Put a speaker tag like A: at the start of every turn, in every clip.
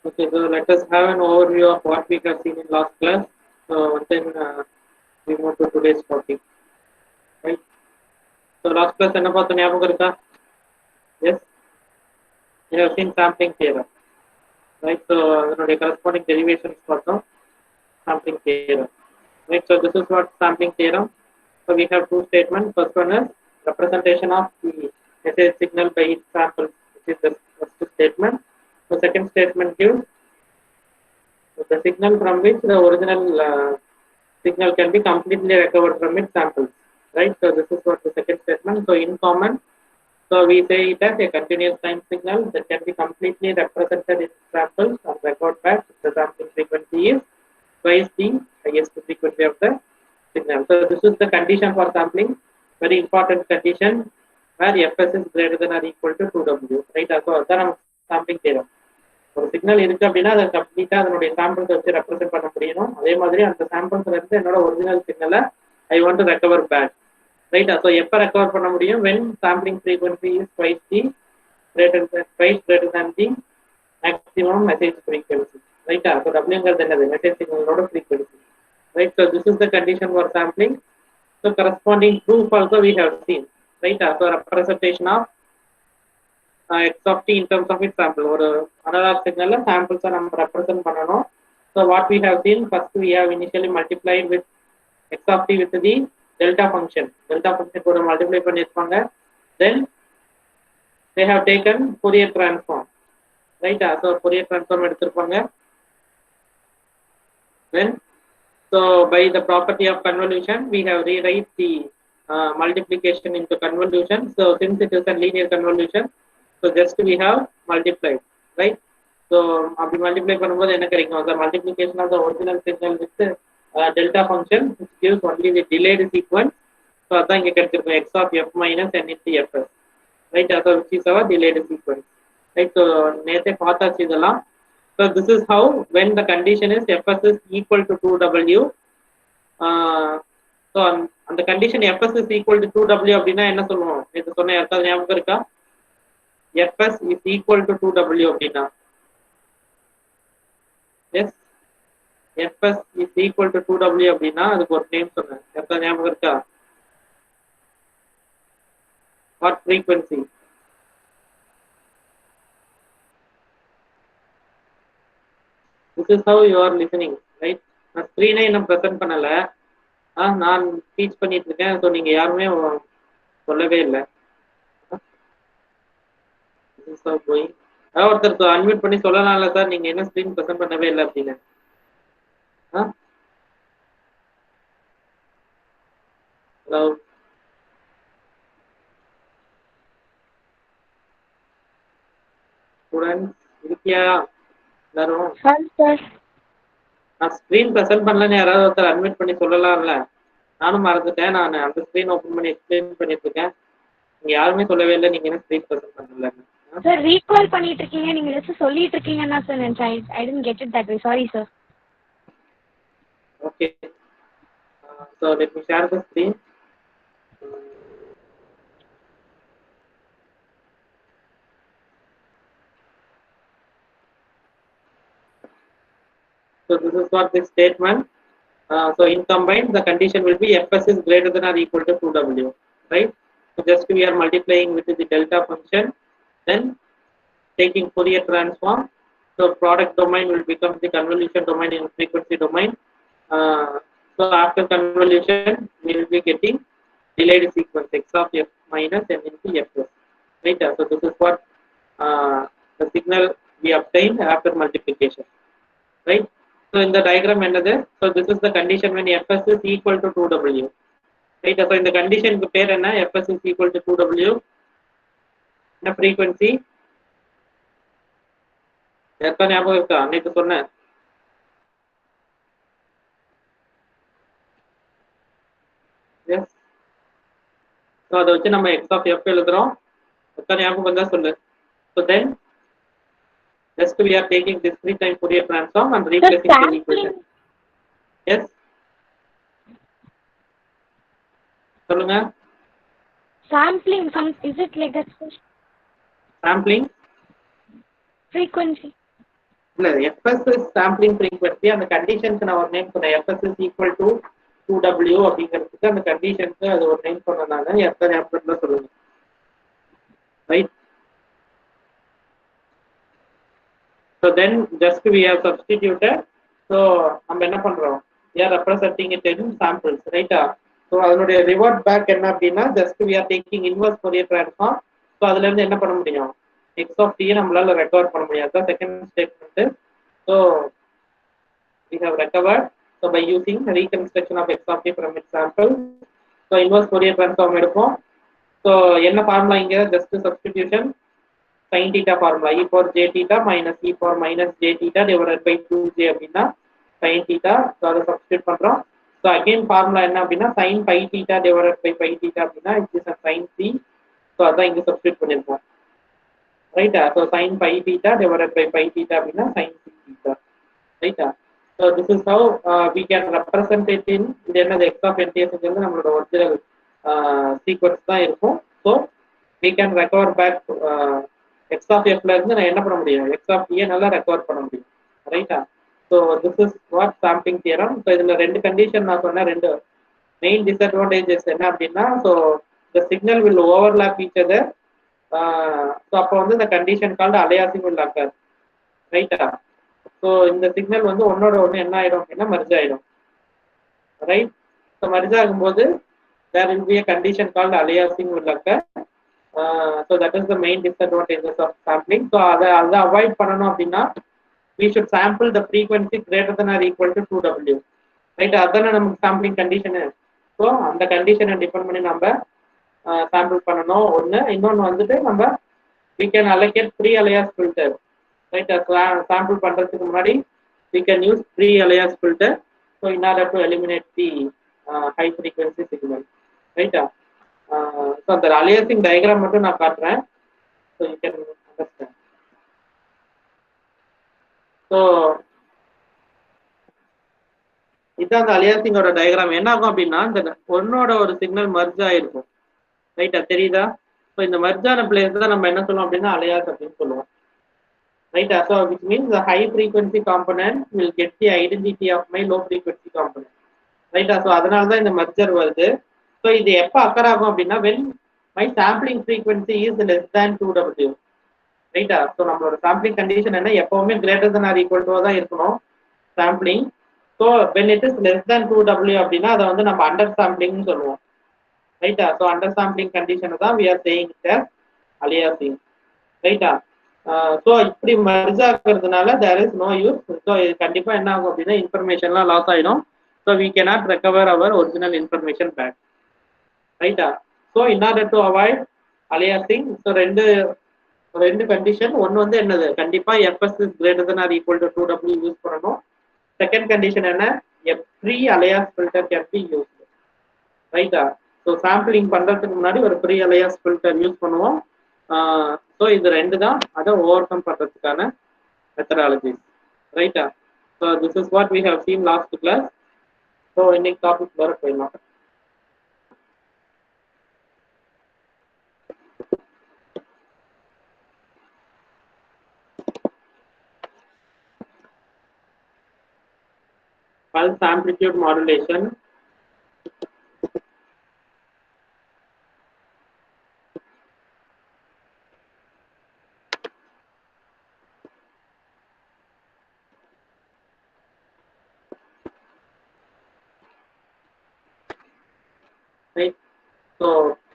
A: Okay, so let us have an overview of what we have seen in last class. So then we move to today's topic, right? So last class என்ன பார்த்தோம் ஞாபகம் இருக்கா? Yes, you have seen sampling theorem, right? So அதனுடைய corresponding derivations பார்த்தோம், sampling theorem, right? So this is what sampling theorem. So we have two statements. First one is representation of the message signal by its sample, which is the first statement. The second statement gives the signal from which the original signal can be completely recovered from its samples, right? So this is what the second statement. So in common, so we say it as a continuous time signal that can be completely represented in samples and record back the sampling frequency is twice the highest frequency of the signal. So this is the condition for sampling, very important condition, where fs is greater than or equal to 2w, right? So that's sampling theorem. ஒரு signal இருக்கு அப்படின்னா அதை கம்ப்ளீட்டா அதனுடைய samples வச்சு represent பண்ண முடியணும். அதே மாதிரி அந்த சாம்பிள்ஸ்ல இருந்து என்னோட ஒரிஜினல் சிக்னலை I want to recover back, right? So எப்போ ரெக்கவர் பண்ண முடியும்? When sampling frequency is twice greater than the maximum message frequency, ரைட்டா? ஸோ டபிள்யூங்கிறது என்னது? மெசேஜ் சிக்னலோட frequency, right? So this is the condition for sampling. So corresponding proof also we have seen, ரைட்டா? So representation of x of t in terms of its sample, or analog signal samples are represent பண்ணனும். So what we have seen, first we have initially multiplied with x of t with the delta function கூட multiply பண்ணிருப்பாங்க. Then they have taken Fourier transform, right? So Fourier transform எடுத்திருப்பாங்க. Then so by the property of convolution we have rewrite the multiplication into convolution. So since it is a linear convolution, so just we have multiplied, right? So after multiply பண்ணும்போது என்ன கிடைக்கும்? The multiplication of the original signal with delta function, which gives only the delayed sequence. So அதான் இங்க கிடைச்சிருக்கும் x of f minus n into fs, right? So which is our delayed sequence, right? So நேத்தே பார்த்தாச்சு இதெல்லாம். So this is how, when the condition is fs is equal to 2w, so அந்த condition fs is equal to 2w அப்படின்னா என்ன சொல்லுவோம்? இது சொன்ன யாருக்காவது ஞாபகம் இருக்கா? fs is equal to 2w அப்படின்னா, yes, fs is equal to 2w அப்படின்னா அதுக்கு ஒரு நேம் சொன்னேன், யாருக்காவது ஞாபகம் இருக்கா? What frequency? This is how you are listening, right? நான் ஸ்க்ரீனை இன்னும் ப்ரெசென்ட் பண்ணல, நான் டீச் பண்ணிட்டு இருக்கேன். ஸோ நீங்க யாருமே சொல்லவே இல்லை. ஒருத்தருக்கு அன்மியூட் பண்ணி சொல்லலாம்ல சார், நீங்க என்ன ஸ்கிரீன் ப்ரெசென்ட் பண்ணவே இல்லை அப்படின்னு. ஹலோ ஸ்டூடெண்ட்ஸ், இருக்கியா எல்லாரும்? நான் ஸ்கிரீன் ப்ரெசென்ட் பண்ணலன்னு யாராவது ஒருத்தர் அன்மியூட் பண்ணி சொல்லலாம்ல? நானும் மறந்துட்டேன், நான் அந்த ஸ்கிரீன் ஓப்பன் பண்ணி எக்ஸ்பிளைன் பண்ணிட்டு இருக்கேன். நீங்க யாருமே சொல்லவே இல்லை நீங்க என்ன ஸ்கிரீன் ப்ரெசென்ட் பண்ணல.
B: சார் ரீகால் பண்ணிட்டு இருக்கீங்க, நீங்க ஏதாச்சும் சொல்லிட்டு இருக்கீங்கன்னா சார் நினைச்சேன். I didn't get it that way. Sorry sir.
A: Okay, so let me share the screen. So this is what this statement. So in combined, the condition will be fs is greater than or equal to 2w, right? So just we are multiplying with the delta function, then taking Fourier transform. So product domain will become the convolution domain in frequency domain. So after convolution, we will be getting delayed sequence x of f minus n into fs, right? So this is what the signal we obtained after multiplication, right? So in the diagram என்னது? So this is the condition when fs is equal to 2w, right? So இந்த condition க்கு பேர் என்ன? fs is equal to 2w. என்ன frequency? எப்ப ஞாபகம் இருக்கா? அன்னைக்கு சொன்னேன். Yes. So அதை வச்சு நம்ம x of f எழுதுறோம். எப்ப ஞாபகம் வந்தா சொல்லு. So then just we are taking discrete time Fourier transform and replacing the equation. Yes. சொல்லுங்க.
B: Sampling, is it like that?
A: Sampling?
B: Frequency.
A: இல்ல FS சாம்பிளிங் ஃப்ரீக்வன்சி அந்த கண்டிஷனுக்கு நான் ஒரு நேம் சொன்னேன். FS is equal to 2W அப்படிங்கிறதுக்கு அந்த கண்டிஷனுக்கு அது ஒரு நேம் சொன்னதுனால எத்தனை ஆப்ல சொல்லுங்க. Right. So then just we have substituted. So நம்ம என்ன பண்றோம்? We are representing it in samples, right? So அதனுடைய revert back என்ன அப்படின்னா just we are taking inverse Fourier transform. So அதுல இருந்து என்ன பண்ண முடியும்? X of t நம்மளால ரெக்கவர் பண்ண முடியாது. Second statement. So we have recovered. So by using reconstruction of X of t from its sample. So inverse Fourier transform எடுப்போம். So என்ன ஃபார்முலா இங்க just substitution sin theta formula e for j theta minus e for minus j theta divided by 2j அப்படின்னா sin theta. So அதை substitute பண்றோம். So again formula என்ன அப்படின்னா sin pi theta divided by pi theta அப்படின்னா it is a sin c. So அதான் இங்க substitute பண்ணிருக்கோம். Right? So sin pi theta divided by pi theta அப்படின்னா sin c theta. Right? So this is how we can represent it in இது என்னது x of NTS ங்கிறது நம்மளோட original sequence தான் இருக்கும். So we can recover back x of f ல இருந்து நான் என்ன பண்ண முடியும்? x of t நல்லா ரெக்கவர் பண்ண முடியும். ரைட்டா? So this is what sampling theorem. So இதுல ரெண்டு கண்டிஷன் நான் சொன்ன ரெண்டு மெயின் டிஸ்அட்வான்டேஜஸ் என்ன அப்படின்னா so the signal will overlap each other. So அப்போ வந்து இந்த condition called aliasing will occur. ரைட்டா? So இந்த சிக்னல் வந்து ஒன்னோட ஒன்று என்ன ஆயிடும் அப்படின்னா மர்ஜ் ஆயிடும். ரைட்? ஸோ மர்ஜ் ஆகும்போது there will be a condition called aliasing will occur. So that is the main disadvantages of sampling. So அதை avoid பண்ணணும் அப்படின்னா we should sample the frequency greater than or equal to 2W. Right? அதானே நமக்கு sampling condition. So அந்த கண்டிஷனை depend பண்ணி நம்ம sample பண்ணணும் ஒன்று. இன்னொன்று வந்துட்டு நம்ம we can allocate pre-alias filter. Right? Sample பண்ணுறதுக்கு முன்னாடி we can use pre-alias filter. So in order to eliminate the high frequency signal. ரைட்டா? So அந்த aliasing diagram மட்டும் நான் காட்டுறேன். So you can understand. So இதான் அந்த aliasing-ஓட டயக்ராம். என்ன ஆகும் அப்படின்னா இந்த ஒன்னோட ஒரு சிக்னல் மர்ஜ் ஆயிருக்கும். ரைட்டா? தெரியுதா? ஸோ இந்த மர்ஜ் ஆன பிளேஸ் தான் நம்ம என்ன சொல்லுவோம் அப்படின்னா அலியாஸ் அப்படின்னு சொல்லுவோம். Right? So which means the high frequency component will get the identity of my low frequency component. Right? So அதனால தான் இந்த merger வருது. So இது எப்போ occur ஆகும் அப்படின்னா when my sampling frequency is less than 2W. Right? So நம்மளோட sampling condition என்ன எப்பவுமே greater than or equal to தான் இருக்கணும் sampling. So when it is less than 2W அப்படின்னா அதை வந்து நம்ம under sampling சொல்லுவோம். Right? So under sampling condition தான் we are saying it as aliasing. Right? So இப்படி மர்ஜ் ஆகிறதுனால there is no use. So இது கண்டிப்பாக என்ன ஆகும் அப்படின்னா இன்ஃபர்மேஷன்லாம் லாஸ் ஆகிடும். So we cannot recover our original information back. ரைட்டா? So in order to avoid aliasing so ரெண்டு கண்டிஷன். ஒன்று வந்து என்னது கண்டிப்பாக FS is greater than or equal to 2W use பண்ணணும். செகண்ட் கண்டிஷன் என்ன pre alias filter can be use. ரைட்டா? ஸோ சாம்பிளிங் பண்ணுறதுக்கு முன்னாடி ஒரு ப்ரீ அலியாஸ் ஃபில்டர் யூஸ் பண்ணுவோம். ஸோ இது ரெண்டு தான் அதை ஓவர் கம் பண்ணுறதுக்கான மெத்தடாலஜிஸ். ரைட்டா? So this is what we have seen last class. So இன்னைக்கு டாபிக் வர போயிடலாம். Pulse amplitude modulation. Right? So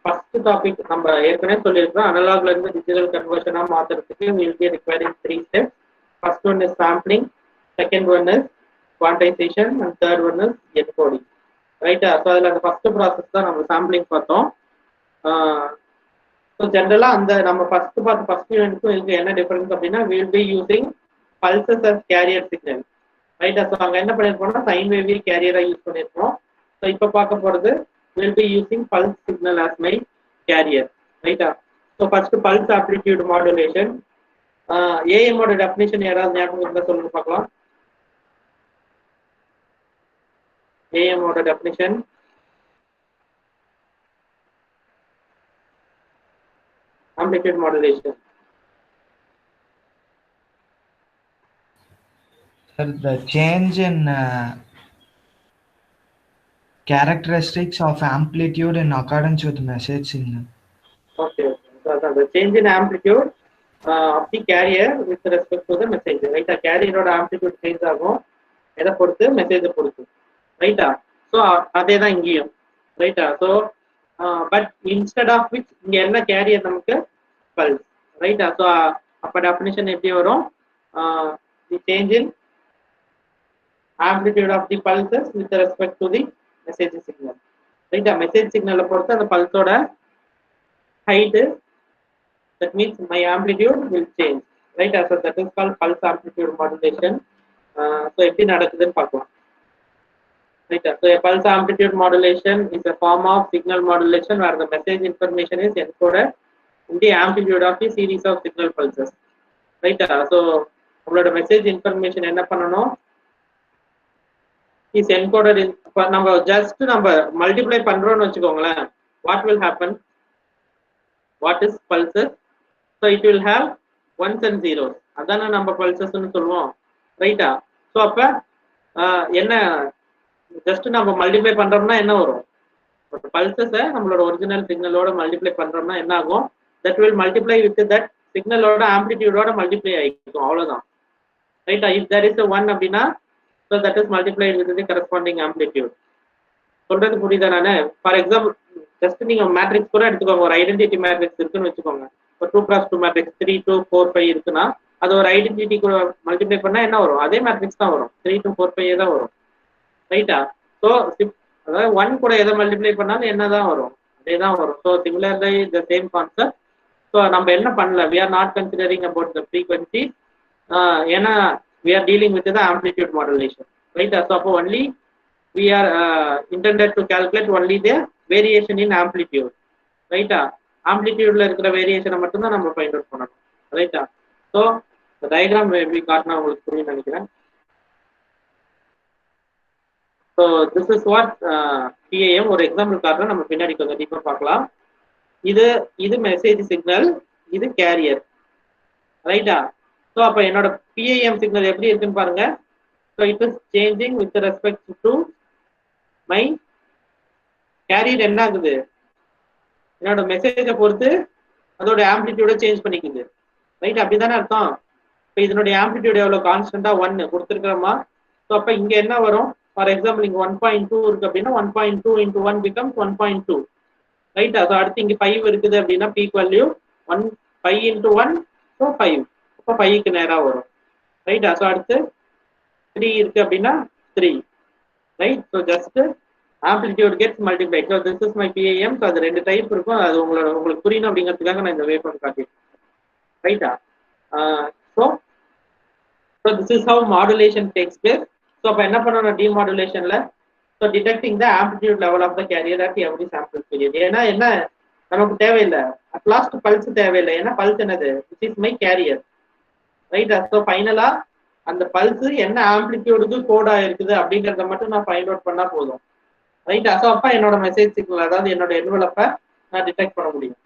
A: first topic நம்ம ஏற்கனவே சொல்லியிருக்கோம் அனலாக்ல இருந்து டிஜிட்டல் கன்வர்ஷனா மாத்துறதுக்கு we will be requiring 3 steps. First one is sampling, second one is quantization and third one is encoding. ரைட்டா? So அதில் அந்த ஃபர்ஸ்ட் ப்ராசஸ் தான் நம்ம சாம்பிளிங் பார்த்தோம். ஸோ ஜென்ரலாக அந்த நம்ம ஃபர்ஸ்ட் யூனிட்டுக்கும் இதுக்கு என்ன டிஃபரன்ஸ் அப்படின்னா we will be using pulses as carrier signal. ரைட்டா? ஸோ அங்கே என்ன பண்ணியிருப்போம்னா சைன் வேவி கேரியராக யூஸ் பண்ணியிருப்போம். ஸோ இப்போ பார்க்க போகிறது will be using pulse signal as my carrier. Right? So first pulse amplitude modulation. AM ஓட definition யாராவது ஞாபகம் இருந்தா சொல்லுங்க பார்க்கலாம். AM ஓட definition amplitude modulation.
C: Sir, the change in characteristics of amplitude in accordance with message signal.
A: Okay, okay. So the change in amplitude of the carrier with respect to the message, right? The carrier amplitude change ஆகும் எதை பொறுத்து மெசேஜை பொறுத்து, ரைட்டா? So அதே தான் இங்கேயும், ரைட்டா? So but instead of which இங்கே என்ன கேரியர் நமக்கு பல்ஸ், ரைட்டா? ஸோ அப்போ டெஃபினிஷன் எப்படி வரும்? தி change in amplitude of the pulses with respect to the message signal, right? A message signal பொறுத்து அந்த பல்ஸோட height, that means my amplitude will change, right? So that is called pulse amplitude modulation. So எப்படி நடக்குதுன்னு பார்க்கலாம், right? So a pulse amplitude modulation is a form of signal modulation where the message information is encoded in the amplitude of a series of signal pulses, right? So நம்மளோட message information என்ன பண்ணணும், is encoded in, நம்ம just நம்ம multiply பண்றோம்னு வச்சுக்கோங்களேன், what will happen, what is pulses? So it will have ones and zeros, அதான நம்ம பல்சஸ்னு சொல்லுவோம், ரைட்டா? ஸோ அப்ப என்ன, ஜஸ்ட் நம்ம மல்டிப்ளை பண்றோம்னா என்ன வரும், பல்சஸை நம்மளோட ஒரிஜினல் சிக்னலோட மல்டிப்ளை பண்றோம்னா என்ன ஆகும், that will multiply with that சிக்னலோட ஆம்பிளிடியூடோட மல்டிப்ளை ஆகிக்கும், அவ்வளவுதான், ரைட்டா? if there is a 1 அப்படின்னா, so that is multiplied with the corresponding amplitude. சொல்றது புரியுதா? நானு ஃபார் எக்ஸாம்பிள் ஜஸ்ட் நீங்க மேட்ரிக்ஸ் கூட எடுத்துக்கோங்க, ஒரு ஐடென்டிட்டி மேட்ரிக்ஸ் இருக்குன்னு வச்சுக்கோங்க, ஒரு 2x2 மேட்ரிக்ஸ் 3 2 4 5 இருக்குன்னா அது ஒரு ஐடென்டிட்டி கூட மல்டிப்ளை பண்ணா என்ன வரும், அதே மேட்ரிக்ஸ் தான் வரும், 3 2 4 5 தான் வரும், ரைட்டா? ஸோ அதாவது 1 கூட எதை மல்டிப்ளை பண்ணாலும் என்ன தான் வரும், அதே தான் வரும். So similarly the same concept. So நம்ம என்ன பண்ணல, we are not considering about the frequency, ஏன்னா we are dealing with the amplitude modulation, right? So only we are intended to calculate only the variation in amplitude, right? Amplitude la irukra variation mattum dhaan நம்ம find out பண்ணனும், right? So the diagram we காட்டினா உங்களுக்கு புரியும் நினைக்கிறேன். So this is what PAM ஒரு example காட்டுறேன், நம்ம பின்னாடி கொஞ்சம் டீப்பா பார்க்கலாம். இது மெசேஜ் சிக்னல், இது கேரியர், ரைட்டா? ஸோ அப்போ என்னோட PAM சிக்னல் எப்படி இருக்குன்னு பாருங்க. So it is changing with respect to my career. என்ன ஆகுது, என்னோட மெசேஜை பொறுத்து அதோட ஆம்பிளிடியூட சேஞ்ச் பண்ணிக்குது, ரைட்? அப்படிதானே அர்த்தம். இப்போ இதனுடைய ஆம்பிளிடியூட் எவ்வளோ, கான்ஸ்டன்டா 1 கொடுத்துருக்கிறோமா? ஸோ அப்போ இங்கே என்ன வரும், ஃபார் எக்ஸாம்பிள் இங்கே 1.2 இருக்கு அப்படின்னா 1.2 into 1 becomes 1.2, ரைட்? ஸோ அடுத்து இங்கே 5 இருக்குது அப்படின்னா பீக் வேல்யூ 5 into 1, ஸோ 5, இப்போ 5க்கு நேராக வரும், ரைட்டா? ஸோ அடுத்து 3 இருக்கு அப்படின்னா 3, right? So just amplitude gets multiplied. So this is my PAM. So அது 2 டைப் இருக்கும், அது உங்களுக்கு புரியணும் அப்படிங்கிறதுக்காக நான் இந்த வேவ் காட்டியிருக்கேன், ரைட்டா? So this is how modulation takes place. So அப்போ என்ன பண்ணணும் டிமாடுலேஷன்ல, so detecting the amplitude level of the carrier at every sample period. ஏன்னா என்ன நமக்கு தேவையில்லை, அட் லாஸ்ட் பல்ஸ் தேவையில்லை, ஏன்னா பல்ஸ் என்னது, விச் இஸ் மை கேரியர், ரைட்டா? ஸோ ஃபைனலா அந்த பல்ஸ் என்ன ஆம்பிளிடியூடுக்கு கோட் ஆயிருக்குது அப்படிங்கிறத மட்டும் நான் ஃபைண்ட் அவுட் பண்ணா போதும், ரைட்டா? ஸோ அப்போ என்னோட மெசேஜ் சிக்னல், அதாவது என்னோட என்வலப்பை நான் டிடெக்ட் பண்ண முடியும்,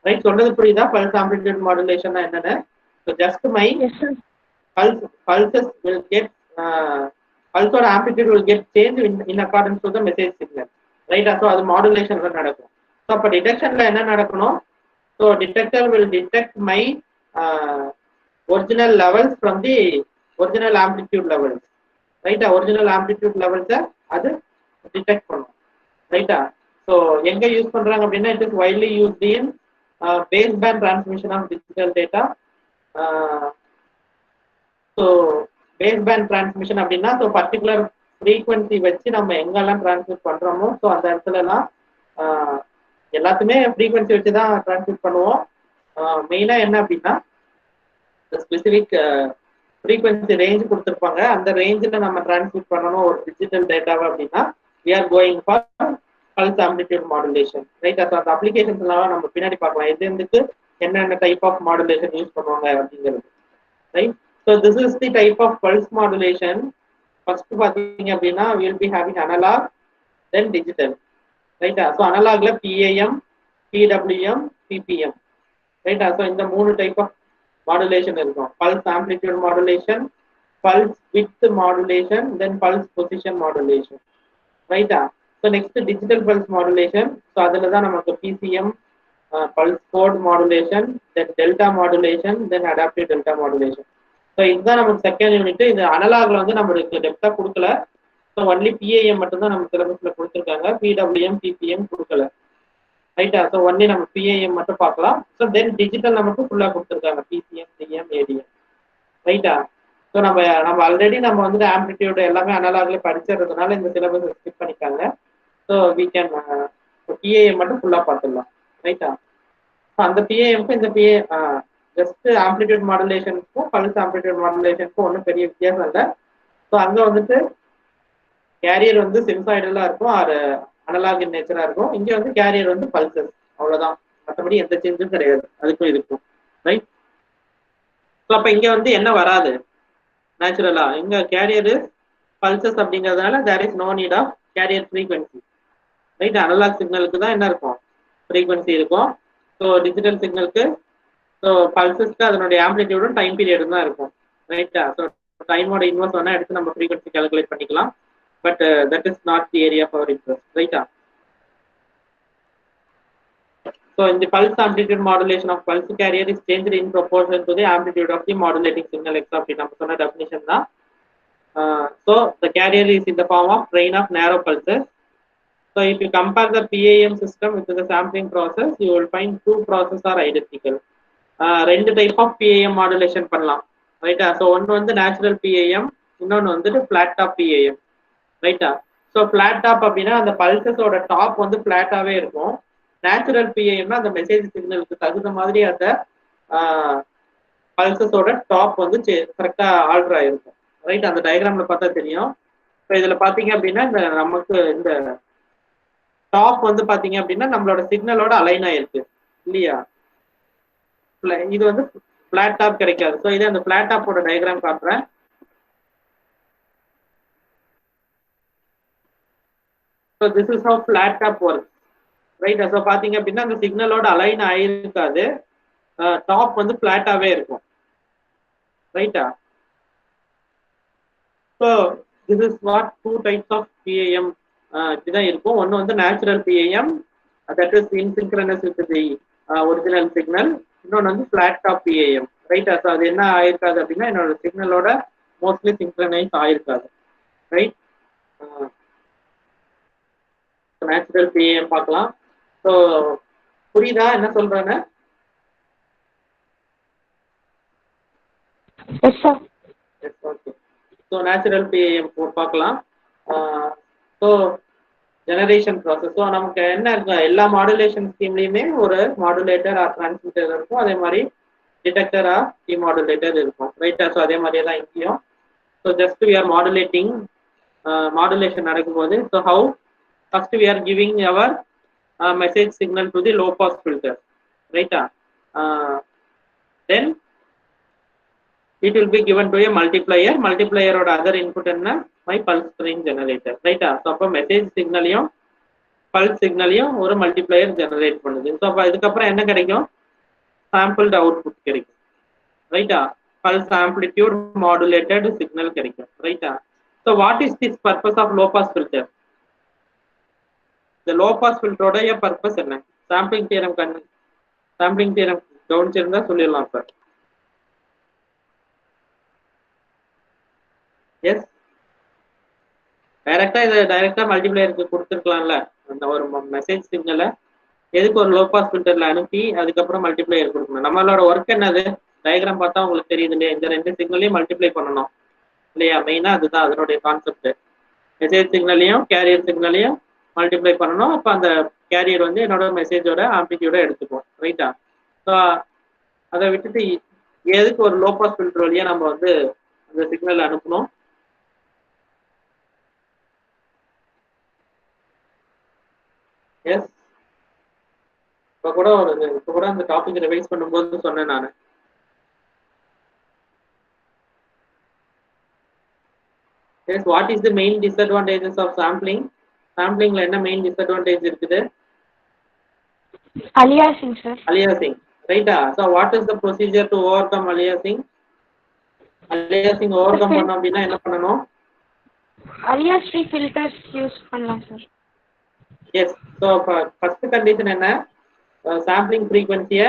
A: ரைட்? சொல்றது புரியுதா? பல்ஸ் ஆம்பிளிடியூட் மாடுலேஷன் என்னன்னு. So just my pulses will get pulse or amplitude will get changed in accordance to the message signal, right? So அது மாடுலேஷன் தான் நடக்கும். ஸோ அப்போ டிடெக்ஷன்ல என்ன நடக்கணும், so detector will detect my original levels from the original amplitude levels, ரைட்டா? Original amplitude லெவல்ஸை அது detect பண்ணும், ரைட்டா? ஸோ எங்க யூஸ் பண்றாங்க அப்படின்னா, it is widely used in base band transmission of digital data. So base band transmission அப்படின்னா, so particular frequency வச்சு நம்ம எங்கெல்லாம் டிரான்ஸ்மிட் பண்றோமோ, ஸோ அந்த இடத்துலலாம் எல்லாத்துமே ஃப்ரீக்வன்சி வச்சு தான் டிரான்ஸ்மிட் பண்ணுவோம். மெயினாக என்ன அப்படின்னா, ஸ்பெசிஃபிக் ஃப்ரீக்வன்சி ரேஞ்ச் கொடுத்துருப்பாங்க, அந்த ரேஞ்சில் நம்ம டிரான்ஸ்மிட் பண்ணணும் ஒரு டிஜிட்டல் டேட்டாவை அப்படின்னா, we are going for pulse amplitude modulation, right? So அந்த அப்ளிகேஷன்ஸ் எல்லாம் நம்ம பின்னாடி பார்க்கலாம், எதுக்கு என்னென்ன டைப் ஆஃப் மாடுலேஷன் யூஸ் பண்ணுவாங்க அப்படிங்கிறது, right? So this is the type of pulse modulation. First பாத்தீங்க அப்படின்னா we will be having analog, then digital, right? So analogல PAM, PWM, PPM, right? So இந்த 3 type of modulation இருக்கும். Pulse amplitude modulation, pulse width modulation, then pulse position modulation, right? So next digital pulse modulation. So adula da namakku PCM, pulse code modulation, then delta modulation, then adaptive delta modulation. So இதுதான் நமக்கு second unit. இது அனலாக்ல வந்து நம்மளுக்கு டெப்தா கொடுக்கல. So only PAM மட்டும் தான் நம்ம சிலபஸ்ல கொடுத்துருக்காங்க, பிடபிள்யூஎம் பிபிஎம் கொடுக்கல, ரைட்டா? ஸோ ஒன்லி நம்ம பிஏஎம் மட்டும் பார்க்கலாம். ஸோ தென் டிஜிட்டல் நமக்கு ஃபுல்லாக கொடுத்துருக்காங்க, பிசிஎம் டிஎம் ஏடிஎம், ரைட்டா? ஸோ நம்ம ஆல்ரெடி நம்ம வந்துட்டு ஆம்பிளிட்யூட் எல்லாமே அனலாக்ல படிச்சிருக்கிறதுனால இந்த சிலபஸ் ஸ்கிப் பண்ணிக்காங்க. ஸோ வி கேன் பிஏஎம் மட்டும் ஃபுல்லாக பார்த்துடலாம், ரைட்டா? அந்த பிஏஎம்க்கு இந்த ஜஸ்ட் ஆம்பிளிட்யூட் மாடுலேஷனுக்கும் பல்ஸ் ஆம்பிளிட்யூட் மாடுலேஷனுக்கும் ஒன்றும் பெரிய வித்தியாசம் இல்லை. ஸோ அங்கே வந்துட்டு கேரியர் வந்து சின்சாய்டலாக இருக்கும், அது அனலாக் இன் நேச்சராக இருக்கும். இங்கே வந்து கேரியர் வந்து பல்சஸ், அவ்வளோதான், மற்றபடி எந்த சேஞ்சும் கிடையாது அதுக்கும் இருக்கும், ரைட்? ஸோ அப்போ இங்கே வந்து என்ன வராது நேச்சுரலா, இங்கே கேரியர் பல்சஸ் அப்படிங்கிறதுனால there is no need of carrier frequency, right? Analog சிக்னலுக்கு தான் என்ன இருக்கும், ஃப்ரீக்வன்சி இருக்கும். ஸோ டிஜிட்டல் சிக்னலுக்கு, ஸோ பல்சஸ்க்கு அதனுடைய ஆம்பிளிட்யூடும் டைம் பீரியடும் தான் இருக்கும், ரைட்டா? ஸோ டைமோட இன்வெர்ஸ் வேணா எடுத்து நம்ம ஃப்ரீக்வன்சி கால்குலேட் பண்ணிக்கலாம், but that is not the area of our interest, ரைட்டா? ஸோ இந்த pulse amplitude modulation of pulse carrier is changed in proportion to the amplitude of the modulating signal x அப்படி நம்ம சொன்ன definition தான். So the carrier is in the form of train of narrow pulses. So if you compare the PAM system with the sampling process, you will find two processes are identical. ரெண்டு type of PAM modulation பண்ணலாம், ரைட்டா? So ஒன்று வந்து natural PAM, இன்னொன்று வந்துட்டு flat top PAM, ரைட்டா? So flat top அப்படின்னா அந்த பல்சஸோட டாப் வந்து ஃபிளாட்டாகவே இருக்கும். நேச்சுரல் PAMனா அந்த மெசேஜ் சிக்னலுக்கு தகுந்த மாதிரி அந்த பல்சஸோட டாப் வந்து கரெக்டாக ஆல்டர் ஆகிருக்கும், ரைட்? அந்த டயக்ராமில் பார்த்தா தெரியும். இப்போ இதில் பார்த்தீங்க அப்படின்னா இந்த நமக்கு இந்த டாப் வந்து பாத்தீங்க அப்படின்னா நம்மளோட சிக்னலோட அலைன் ஆயிருக்கு இல்லையா? இது வந்து பிளாட் டாப் கிடைக்காது. ஸோ இதே அந்த பிளாட் டாப்போட டயக்ராம் காட்டுறேன். So this is how flat top work, right? So பாத்தீங்க அப்படின்னா அந்த சிக்னலோட அலைன் ஆயிருக்காது, டாப் வந்து பிளாட்டாவே இருக்கும், ரைட்டா? So this is what two types of PAM இப்படிதான் இருக்கும். ஒன்று வந்து natural PAM, that is in synchronous with the original signal. இன்னொன்று வந்து ஃபிளாட் டாப் PAM, ரைட்டா? ஸோ அது என்ன ஆயிருக்காது அப்படின்னா என்னோட சிக்னலோட மோஸ்ட்லி சிங்க்ரனைஸ் ஆயிருக்காது, ரைட்? நேச்சுரல் PAM பார்க்கலாம். ஸோ புரியுதா என்ன சொல்றேன்னு?
B: Yes sir.
A: Yes, okay. So natural PAM பார்க்கலாம். So generation process. ஸோ நமக்கு என்ன இருக்கு, எல்லா மாடுலேஷன் ஸ்கீம்லையுமே ஒரு மாடுலேட்டர் ஆர் டிரான்ஸ்மிட்டர் இருக்கும், அதே மாதிரி டிடெக்டர் ஆர் டிமாடுலேட்டர் இருக்கும், ரைட்டா? ஸோ அதே மாதிரியே தான் இங்கேயும். So just we are modulating, modulation நடக்கும்போது so how first we are giving our message signal to the low pass filter, ரைட்டா? Then it will be given to a multiplier. Multiplier or other input என்ன, my pulse train generator, ரைட்டா? So அப்போ message சிக்னலையும் pulse சிக்னலையும் ஒரு multiplier generate பண்ணுது. So அப்போ இதுக்கப்புறம் என்ன கிடைக்கும், சாம்பிள்டு அவுட்புட் கிடைக்கும், ரைட்டா? பல்ஸ் ஆம்பிளிட்யூட் மாடுலேட்டட் சிக்னல் கிடைக்கும், ரைட்டா? So what is this purpose of low pass filter? இந்த லோ பாஸ் ஃபில்டரோடைய பர்பஸ் என்ன? சாம்பிளிங் தியரம் கவனிச்சிருந்தா சொல்லிடலாம் சார். எஸ், டைரக்டா இதை டைரக்டா மல்டிப்ளையருக்கு கொடுத்துருக்கலாம்ல. அந்த ஒரு மெசேஜ் சிக்னலை எதுக்கு ஒரு லோ பாஸ் ஃபில்டர்ல அனுப்பி அதுக்கப்புறம் மல்டிப்ளையர் கொடுக்கணும்? நம்மளோட ஒர்க் என்னது, டயக்ராம் பார்த்தா உங்களுக்கு தெரியுது இல்லையா? இந்த ரெண்டு சிக்னலையும் மல்டிப்ளை பண்ணணும் இல்லையா? மெயினா அதுதான் அதனுடைய கான்செப்ட். மெசேஜ் சிக்னலையும் கேரியர் சிக்னலையும் மல்டிப்ளை பண்ணணும். அப்போ அந்த கேரியர் வந்து என்னோட மெசேஜோட ஆம்பிளிட்யூட எடுத்துக்கும், ரைட்டா? ஸோ அதை விட்டுட்டு எதுக்கு ஒரு லோ பாஸ் ஃபில்டர் வழியா நம்ம வந்து அந்த சிக்னல் அனுப்பணும்? எஸ், இப்போ கூட அந்த டாபிக் ரிவைஸ் பண்ணும்போது சொன்னேன் நான். Yes, what is the main disadvantages of sampling? சாம்பிளிங்ல என்ன மெயின் டிஸ்அட்வான்டேஜ் இருக்குது?
B: Aliasing sir.
A: அலியாசிங், ரைட்டா? So what is the procedure to overcome aliasing? Aliasing overcome பண்ணோம் அப்படின்னா என்ன பண்ணணும்?
B: அலியாஸ் ட்ரீ ஃபில்டர்ஸ் யூஸ் பண்ணலாம் sir.
A: Yes. So first condition என்ன? சாம்பிளிங் ஃப்ரீக்வன்சியை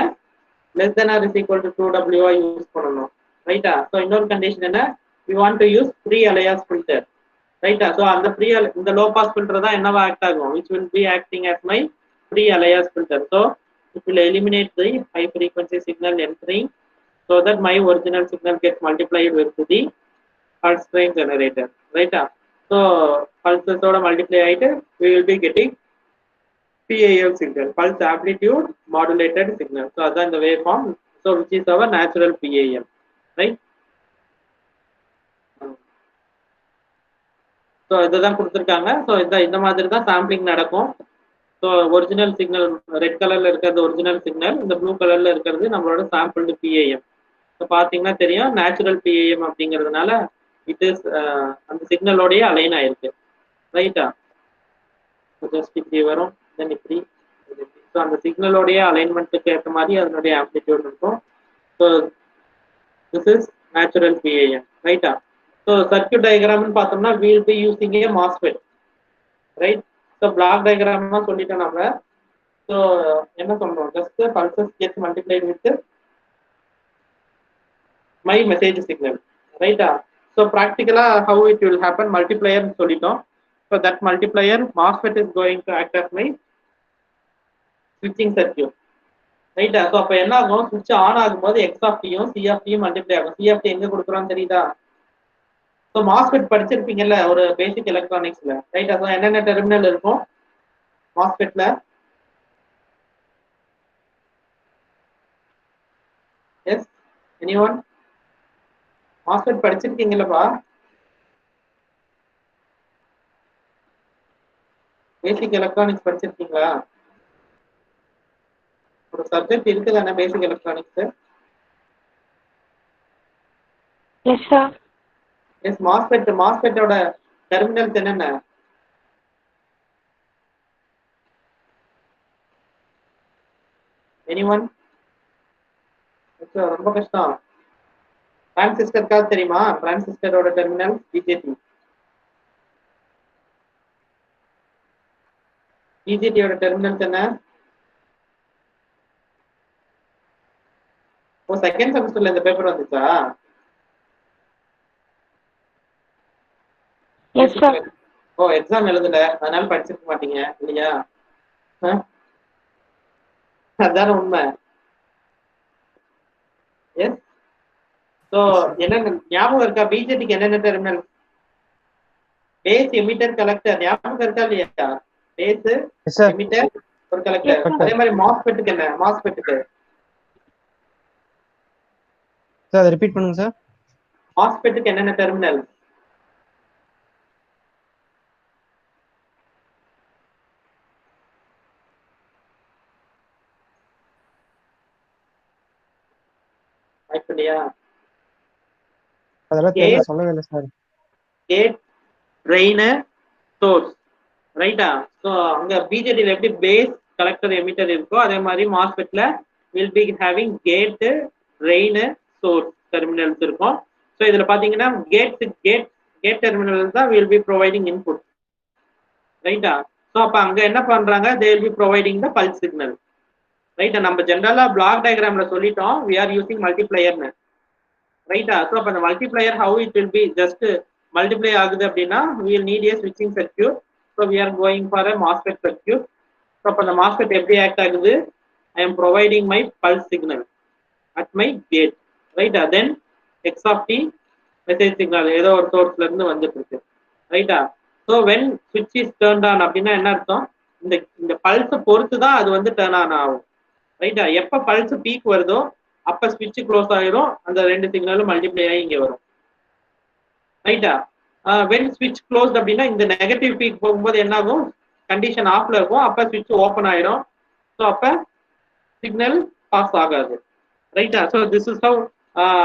A: less than or is equal to 2W use பண்ணணும். ரைட்டா? ஸோ இன்னொரு கண்டிஷன் என்ன? we want to use free alias filter. ரைட்டா? ஸோ அந்த free இந்த லோ பாஸ் ஃபில்டர் தான் என்னவா ஆக்ட் ஆகும்? which will be acting as my free alias filter. So it will eliminate the high frequency signal entering so that my original signal gets multiplied with the pulse train generator. ரைட்டா? So pulses ஓட multiply ஆயிட்டு we will be getting PAM signal, pulse amplitude modulated signal. So that's the waveform. So which is our natural PAM, right? So இதுதான் கொடுத்திருக்காங்க. So இந்த மாதிரி தான் sampling நடக்கும். So original signal red கலர்ல இருக்கிறது ஒரிஜினல் சிக்னல், இந்த ப்ளூ கலர்ல இருக்கிறது நம்மளோட சாம்பிள்டு PAM. ஸோ பார்த்தீங்கன்னா தெரியும் நேச்சுரல் PAM அப்படிங்கிறதுனால இட் இஸ் அந்த சிக்னலோடய அலைன் ஆயிருக்கு. ரைட்டா? ஜஸ்ட் இப்படி வரும், தென் இப்படி. ஸோ அந்த சிக்னலோடைய அலைன்மெண்ட்டுக்கு ஏற்ற மாதிரி அதனுடைய ஆம்ப்ளிடியூட் இருக்கும். So this is natural PAM. ரைட்டா? ஸோ சர்க்யூட் டயக்ராம்னு பார்த்தோம்னா will be using a MOSFET. Right? So block டயக்ராம்னா சொல்லிட்டோம் நம்ம. ஸோ என்ன சொல்றோம்? Just pulses gets multiplied with my message signal. ரைட்டா? ஸோ ப்ராக்டிக்கலா ஹவு இட் வில் ஹேப்பன், மல்டிப்ளையர்னு சொல்லிட்டோம். So that multiplier MOSFET is going to act as my ஸ்விட்சிங் சர்க்யூட். ரைட்டா? ஸோ அப்போ என்ன ஆகும்? ஸ்விட்ச் ஆன் ஆகும்போது எக்ஸ் ஆஃப் டியும் சி ஆஃப் டியும் மல்டிப்ளை ஆகும். சி ஆஃப் டி எங்க கொடுக்குறோம் தெரியுதா? ஸோ மாஸ்ஃபெட் படிச்சிருப்பீங்கல்ல ஒரு பேசிக் எலக்ட்ரானிக்ஸ்ல. ரைட்டா? ஸோ என்னென்ன டெர்மினல் இருக்கும் மாஸ்ஃபெட்ல? Yes, anyone? மாஸ்ஃபெட் படிச்சிருக்கீங்களப்பா? பேசிக் எலக்ட்ரானிக்ஸ் படிச்சிருக்கீங்களா? ஒரு சப்ஜெக்ட் இருக்குதானே basic electronics?
B: Yes sir.
A: Yes. மாஸ்ஃபெட்டோட டெர்மினல்ஸ் என்னென்ன? எனிஒன்? ரொம்ப கஷ்டம். டிரான்சிஸ்டருக்காக தெரியுமா? டிரான்சிஸ்டரோட டெர்மினல் பிஜேடி. பிஜேடியோட டெர்மினல்ஸ் என்ன? ஓ, செகண்ட் செமஸ்டர்ல இந்த பேப்பர் வந்துச்சா?
B: Yes sir.
A: ஓ, எக்ஸாம் எழுதல அதனால படிச்சிருக்க மாட்டீங்க இல்லையா? அதான உண்மை. எஸ். ஸோ என்னென்ன ஞாபகம் இருக்கா? பிஜேடிக்கு என்னென்ன டெர்மினல்? Base, emitter, collector. ஞாபகம் இருக்கா இல்லையா? பேஸ், எமிட்டர், ஒரு கலெக்டர். அதே மாதிரி மாஸ்ஃபெட்டுக்கு என்ன? மாஸ்ஃபெட்டுக்கு
D: சார் ரிப்பீட் பண்ணுங்க சார்.
A: மாஸ்ஃபெட்டுக்கு என்னென்ன டெர்மினல்? இல்லையா?
D: அதெல்லாம் தெரியல, சொல்லவே இல்லை சார்.
A: Gate, drain, source. ரைட்டா? ஸோ அங்க பிஜேடியில் எப்படி பேஸ், கலெக்டர், எமிட்டர் இருக்கோ அதே மாதிரி மாஸ்ஃபெட்ல will be having gate, drain, source terminals இருக்கும். ஸோ இதுல பாத்தீங்கன்னா கேட் டெர்மினல் தான் வில் பி ப்ரொவைடிங் இன்புட். ரைட்டா? ஸோ அப்ப அங்க என்ன பண்றாங்க? They will be providing the pulse signal. ரைட்டா? நம்ம ஜென்ரலா பிளாக் டயக்ராம்ல சொல்லிட்டோம் we are using மல்டிப்ளையர்னு. ரைட்டா? ஸோ அப்ப அந்த multiplier how it will be just multiply ஆகுது அப்படின்னா we will need a switching circuit. So we are going for a MOSFET circuit. So அப்ப அந்த MOSFET எப்படி ஆக்ட் ஆகுது? I am providing my pulse signal at my gate. ரைட்டா? then x of t message signal ஏதோ ஒரு சோர்ஸ்ல இருந்து வந்துட்டு இருக்கு. ரைட்டா? So when switch is turned on அப்படின்னா என்ன அர்த்தம்? இந்த பல்ஸை பொறுத்து தான் அது வந்து டர்ன் ஆன் ஆகும். ரைட்டா? எப்ப பல்ஸ் பீக் வருதோ அப்ப ஸ்விட்ச் க்ளோஸ் ஆயிரும், அந்த ரெண்டு சிக்னலும் மல்டிப்ளை ஆகி இங்க வரும். ரைட்டா? வென் ஸ்விட்ச் க்ளோஸ்ட் அப்படின்னா இந்த நெகட்டிவ் பீக் போகும்போது என்ன ஆகும்? கண்டிஷன் ஆஃப்ல இருக்கும், அப்ப ஸ்விட்ச் ஓப்பன் ஆயிரும். ஸோ அப்ப சிக்னல் பாஸ் ஆகாது. ரைட்டா? So this is how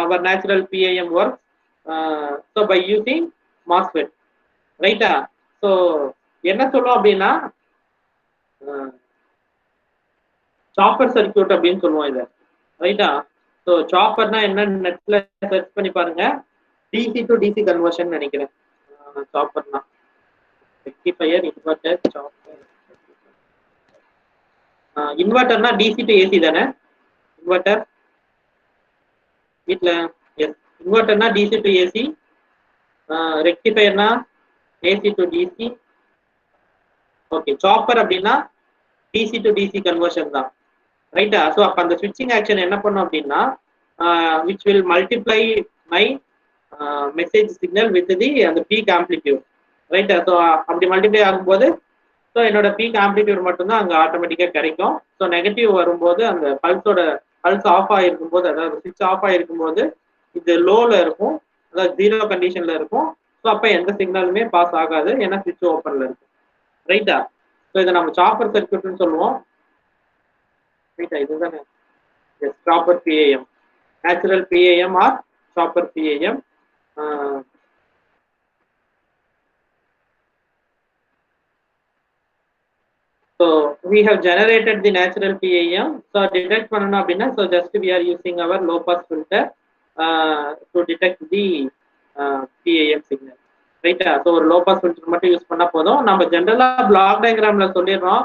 A: our natural PAM work. So by using MOSFET. ரைட்டா? ஸோ என்ன சொல்லுவோம் அப்படின்னா சாப்பர் சர்க்யூட் அப்படின்னு சொல்லுவோம் இதை. ரைட்டா? ஸோ சாப்பர்னா என்ன நெட்ல சர்ச் பண்ணி பாருங்க. டிசி டு டிசி கன்வர்ஷன் நினைக்கிறேன். சாப்பர்னா ரெக்டிஃபையர் இன்வெர்ட்டர் சாப்பர். இன்வெர்ட்டர்னா டிசி டு ஏசி தானே? இன்வெர்ட்டர் வீட்டில் எஸ். இன்வெர்ட்டர்னா டிசி டு ஏசி, ரெக்டிஃபையர்னா AC to DC. Okay, chopper அப்படின்னா டிசி டு டிசி கன்வர்ஷன் தான், ரைட்டா? ஸோ அப்போ அந்த ஸ்விட்சிங் ஆக்ஷன் என்ன பண்ணும் அப்படின்னா which will multiply my message signal with the அந்த பீக் ஆம்பிளிட்யூட், ரைட்டா? ஸோ அப்படி மல்டிப்ளை ஆகும்போது ஸோ என்னோட பீக் ஆம்பிளிட்யூட் மட்டும்தான் அங்கே ஆட்டோமேட்டிக்காக கிடைக்கும். ஸோ நெகட்டிவ் வரும்போது அந்த பல்ஸ் ஆஃப் ஆகிருக்கும் போது, அதாவது ஸ்விட்ச் ஆஃப் ஆகிருக்கும் போது இது லோவில் இருக்கும், அதாவது 0 கண்டிஷனில் இருக்கும். ஸோ அப்போ எந்த சிக்னலுமே பாஸ் ஆகாது, ஏன்னா ஸ்விட்ச் ஓப்பனில் இருக்கும், ரைட்டா? ஸோ இதை நம்ம சாப்பர் சர்க்யூட்னு சொல்லுவோம், ரைட்டா? இதுதானே yes, chopper PAM, natural PAM or chopper PAM. So we have generated the natural PAM. So detect பண்ணனும் அப்படின்னா, so just we are using our low pass filter to detect the PAM signal, right? So ஒரு low pass filter மட்டும் use பண்ணா போதும். நம்ம ஜெனரலா black டயகிராம்ல சொல்லிடுறோம்,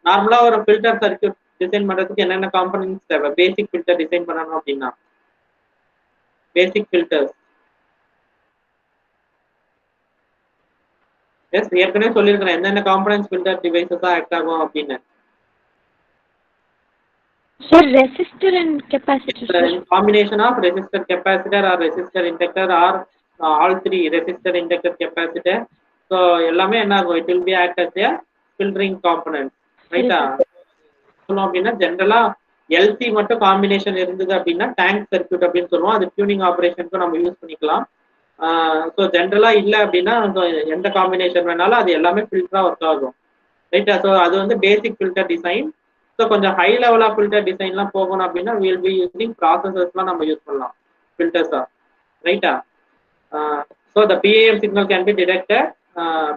A: நார்மலா ஒரு ஃபில்டர் சர்க்யூட் டிசைன் பண்றதுக்கு என்னென்ன காம்பனன்ட்ஸ் தேவை. பேசிக் ஃபில்டர் டிசைன் பண்ணணும் அப்படின்னா பேசிக் ஃபில்டர்ஸ், எஸ் ஏற்கனவே சொல்லியிருக்கிறேன் என்னென்ன காம்பனன்ட்ஸ் ஃபில்டர் டிவைசஸ் ஆக்ட் ஆகும் அப்படின்னு.
B: Sir, resistor and capacitor.
A: Combination of resistor, capacitor or resistor inductor or all three, resistor, inductor, capacitor. So எல்லாமே என்ன ஆகும், it will be act as a filtering component, right? சொல்லணும் அப்படின்னா ஜென்ரலா LC மட்டும் combination இருந்தது அப்படின்னா டேங்க் சர்க்யூட் அப்படின்னு சொல்லுவோம். அது டியூனிங் ஆப்ரேஷனுக்கு நம்ம யூஸ் பண்ணிக்கலாம். ஸோ ஜென்ரலா இல்லை அப்படின்னா எந்த காம்பினேஷன் வேணாலும் அது எல்லாமே ஃபில்டரா ஒர்க் ஆகும், ரைட்டா? ஸோ அது வந்து பேசிக் ஃபில்டர் டிசைன். ஸோ கொஞ்சம் ஹை லெவல் ஆஃப் ஃபில்டர் டிசைன்லாம் போகணும் அப்படின்னா வில் பி யூசிங் ப்ராசஸர்ஸ்லாம் நம்ம யூஸ் பண்ணலாம் ஃபில்டர்ஸா, ரைட்டா? So the PAM signal can be detected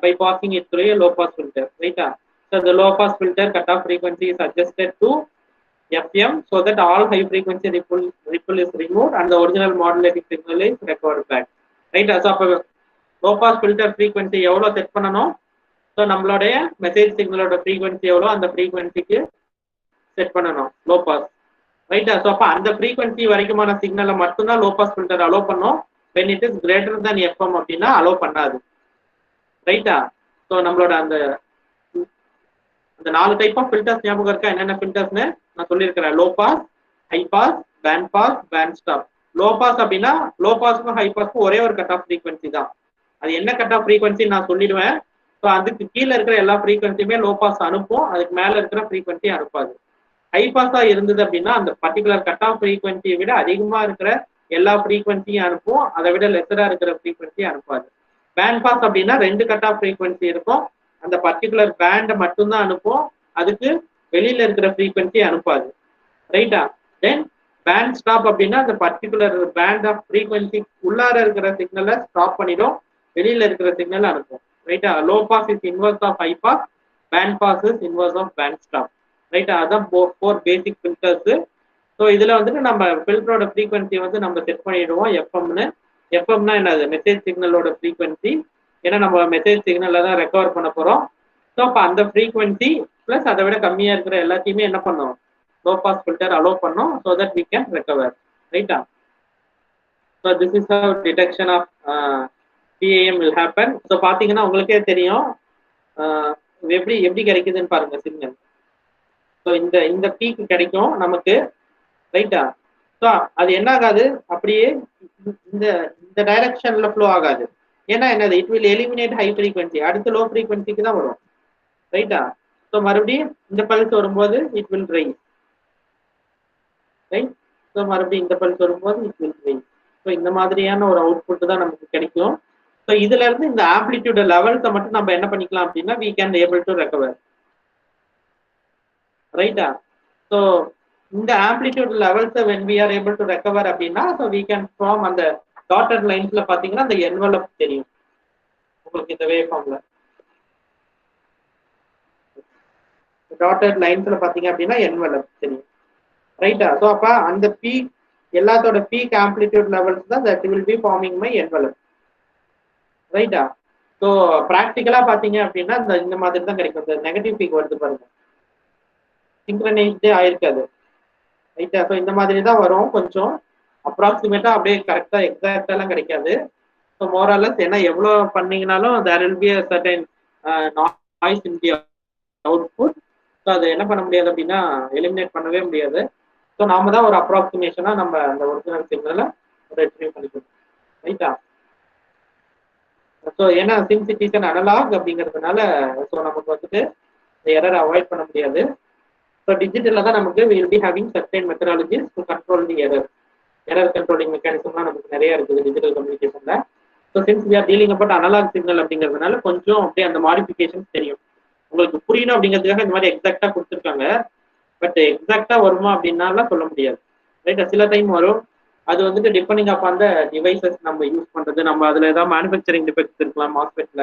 A: by passing it through a low pass filter, ரைட்டா? So the low pass filter cutoff frequency is adjusted to FM so that all high frequency ripple is removed and the original modulating signal is recovered back, ரைட்டா? So அப்போ low pass filter frequency எவ்வளோ set பண்ணணும்? So நம்மளுடைய message சிக்னலோட frequency எவ்வளோ அந்த ஃப்ரீக்வன்சிக்கு set பண்ணணும் low pass, ரைட்டா? ஸோ அப்போ அந்த ஃப்ரீக்வன்சி வரைக்குமான சிக்னலை மட்டும்தான் லோ பாஸ் ஃபில்டர் அலோவ் பண்ணும். when it is greater than FM அப்படின்னா அலோவ் பண்ணாது, ரைட்டா? ஸோ நம்மளோட அந்த 4 டைப் ஆஃப் ஃபில்டர்ஸ் ஞாபகம் இருக்கா? என்னென்ன ஃபில்டர்ஸ்னு நான் சொல்லியிருக்கிறேன். Low pass, high pass, band pass, band stop. Low pass அப்படின்னா லோ பாஸ்க்கும் ஹை பாஸ்க்கும் ஒரே ஒரு கட் ஆஃப் ஃப்ரீக்வன்சி தான். அது என்ன கட் ஆஃப் ஃப்ரீக்வன்சி நான் சொல்லிடுவேன். ஸோ அதுக்கு கீழே இருக்கிற எல்லா ஃப்ரீக்வன்சியுமே லோ பாஸ் அனுப்பும், அதுக்கு மேலே இருக்கிற ஃப்ரீக்வன்சி அனுப்பாது. ஹை பாஸாக இருந்தது அப்படின்னா அந்த பர்டிகுலர் கட் ஆஃப் ஃப்ரீக்வன்சியை விட அதிகமாக இருக்கிற எல்லா ஃப்ரீக்வன்சியும் அனுப்பும், அதை விட லெஸராக இருக்கிற ஃப்ரீக்வன்சியை அனுப்பாது. பேண்ட் பாஸ் அப்படின்னா 2 கட் ஆஃப் ஃப்ரீக்வன்சி இருக்கும், அந்த பர்டிகுலர் பேண்டை மட்டும்தான் அனுப்பும், அதுக்கு வெளியில இருக்கிற ஃப்ரீக்வன்சி அனுப்பாது, ரைட்டா? தென் பேண்ட் ஸ்டாப் அப்படின்னா அந்த பர்டிகுலர் பேண்ட் ஆஃப் ஃப்ரீக்வன்சி உள்ளார இருக்கிற சிக்னலை ஸ்டாப் பண்ணிடும், வெளியில இருக்கிற சிக்னல் அனுப்பும், ரைட்டா? Low pass is inverse of high pass, band pass is inverse of band stop, ரைட்டா? அதான் 4 பேசிக் ஃபில்டர்ஸ். ஸோ இதுல வந்துட்டு நம்ம ஃபில்டரோட ஃப்ரீக்வன்சி வந்து நம்ம செட் பண்ணிடுவோம் எஃப்எம்னு. எஃப்எம்னா என்னது? மெசேஜ் சிக்னலோட ஃப்ரீக்வன்சி, ஏன்னா நம்ம மெசேஜ் சிக்னல்ல தான் ரெக்கவர் பண்ண போறோம். ஸோ அப்போ அந்த ஃப்ரீக்வன்சி பிளஸ் அதை விட கம்மியா இருக்கிற எல்லாத்தையுமே என்ன பண்ணும்? லோ பாஸ் ஃபில்டர் அலோவ் பண்ணும், so that we can recover, ரைட்டா? So this is how detection of PAM will happen. So பார்த்தீங்கன்னா உங்களுக்கே தெரியும் எப்படி கிடைக்குதுன்னு பாருங்க சிக்னல். ஸோ இந்த பீக் கிடைக்கும் நமக்கு, ரைட்டா? ஸோ அது என்ன ஆகாது, அப்படியே இந்த டைரக்ஷன்ல ஃப்ளோ ஆகாது. ஏன்னா என்னது? It will eliminate high frequency, அடுத்த லோ ஃப்ரீக்வன்சிக்கு தான் வரும், ரைட்டா? ஸோ மறுபடியும் இந்த பல்ஸ் வரும்போது it will rise, right? So மறுபடியும் இந்த பல்ஸ் வரும்போது இட் வில் ரைஸ். ஸோ இந்த மாதிரியான ஒரு அவுட்புட் தான் நமக்கு கிடைக்கும். ஸோ இதுல இருந்து இந்த ஆம்பிளிட்யூட் லெவல்ஸை மட்டும் நம்ம என்ன பண்ணிக்கலாம் அப்படின்னா we can able to recover, ரைட்டா? ஸோ இந்த ஆம்பிளிட்யூட் லெவல்ஸை when we are able to recover அப்படின்னா ஸோ we can form அந்த டாட்டட் லைன்ஸ்ல பாத்தீங்கன்னா அந்த என்வலப் தெரியும் உங்களுக்கு இந்த வேவ் ஃபார்ம்ல. டாட்டட் லைன்ஸ்ல பாத்தீங்க அப்படின்னா என்வலப் தெரியும், ரைட்டா? ஸோ அப்ப அந்த பீக் எல்லாத்தோட பீக் ஆம்பிளிடியூட் லெவல்ஸ் தான் that will be forming my envelope. ரைட்டா? ஸோ ப்ராக்டிக்கலா பாத்தீங்க அப்படின்னா இந்த மாதிரி தான் கிடைக்கும். இந்த நெகட்டிவ் பீக் வருது பாருங்க, சிங்க்ரனைஸ்டே ஆயிருக்காது. ரைட்டா? ஸோ இந்த மாதிரி தான் வரும். கொஞ்சம் அப்ராக்சிமேட்டா அப்படியே கரெக்டா எக்ஸாக்டா எல்லாம் கிடைக்காது. ஸோ மோரலஸ் ஏன்னா எவ்வளோ பண்ணீங்கனாலும் there will be a certain noise in the output. So அதை என்ன பண்ண முடியாது அப்படின்னா எலிமினேட் பண்ணவே முடியாது. ஸோ நாம தான் ஒரு அப்ராக்சிமேஷனா நம்ம அந்த ஒரிஜினல் சிக்னலை ரெட்ரீவ் பண்ணிக்கணும். ரைட்டா? ஸோ ஏன்னா since it is an analog அப்படிங்கிறதுனால ஸோ நமக்கு வந்துட்டு இந்த எரரை அவாய்ட் பண்ண முடியாது. ஸோ டிஜிட்டலில் தான் நமக்கு will be having certain methodologies to control the error controlling மெக்கானிசம்லாம் நமக்கு நிறைய இருக்குது டிஜிட்டல் கம்யூனிகேஷன்ல. So since we are dealing about analog signal அப்படிங்கிறதுனால கொஞ்சம் அப்படியே அந்த மாடிஃபிகேஷன்ஸ் தெரியும். உங்களுக்கு புரியணும் அப்படிங்கிறதுக்காக இந்த மாதிரி எக்ஸாக்டா கொடுத்துருக்காங்க. பட் எக்ஸாக்டா வருமா அப்படின்னாலாம் சொல்ல முடியாது. ரைட்டா? சில டைம் வரும். அது வந்துட்டு டிபெண்டிங் அப் அந்த டிவைசஸ் நம்ம யூஸ் பண்றது, நம்ம அதுல ஏதாவது மேனுஃபேக்சரிங் டிஃபெக்ட்ஸ் இருக்கலாம், மாஸ்பெட்ல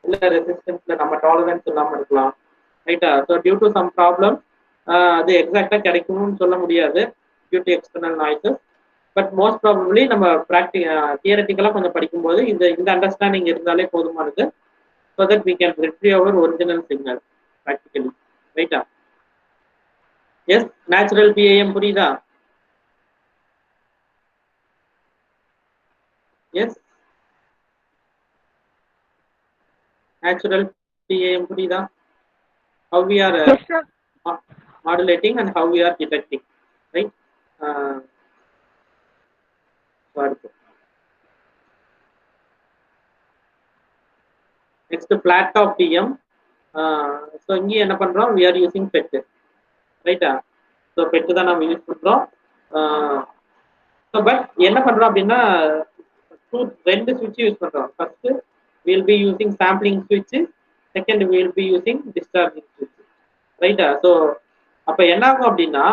A: இல்ல ரெசிஸ்டன்ஸ்ல நம்ம டாலரன்ஸ் இல்லாம இருக்கலாம். ரைட்டா? So due to some problem அது எக்ஸாக்டா கிடைக்கணும்னு சொல்ல முடியாது due to external noises. But most probably நம்ம தியரட்டிக்கலா கொஞ்சம் படிக்கும்போது இந்த அண்டர்ஸ்டாண்டிங் இருந்தாலே போதுமானது. So that we can retrieve our original signal practically. ரைட்டா? எஸ், நேச்சுரல் பிஏஎம் புரியுதா? எஸ், நேச்சுரல் பிஏஎம் புரியுதா? How we are
B: Yes, sir.
A: modulating and how we are detecting, right? Next, flat top PM. So இங்க என்ன பண்றோம்? We are using FET, ரைட்டா? So FET தான் நம்ம use பண்றோம். ஸோ பட் என்ன பண்றோம் அப்படின்னா ரெண்டு சுவிட்ச் யூஸ் பண்றோம். First we'll be using sampling switch, second we'll be using discharging switch. ரைட்டா? ஸோ அப்ப என்ன ஆகும் அப்படின்னா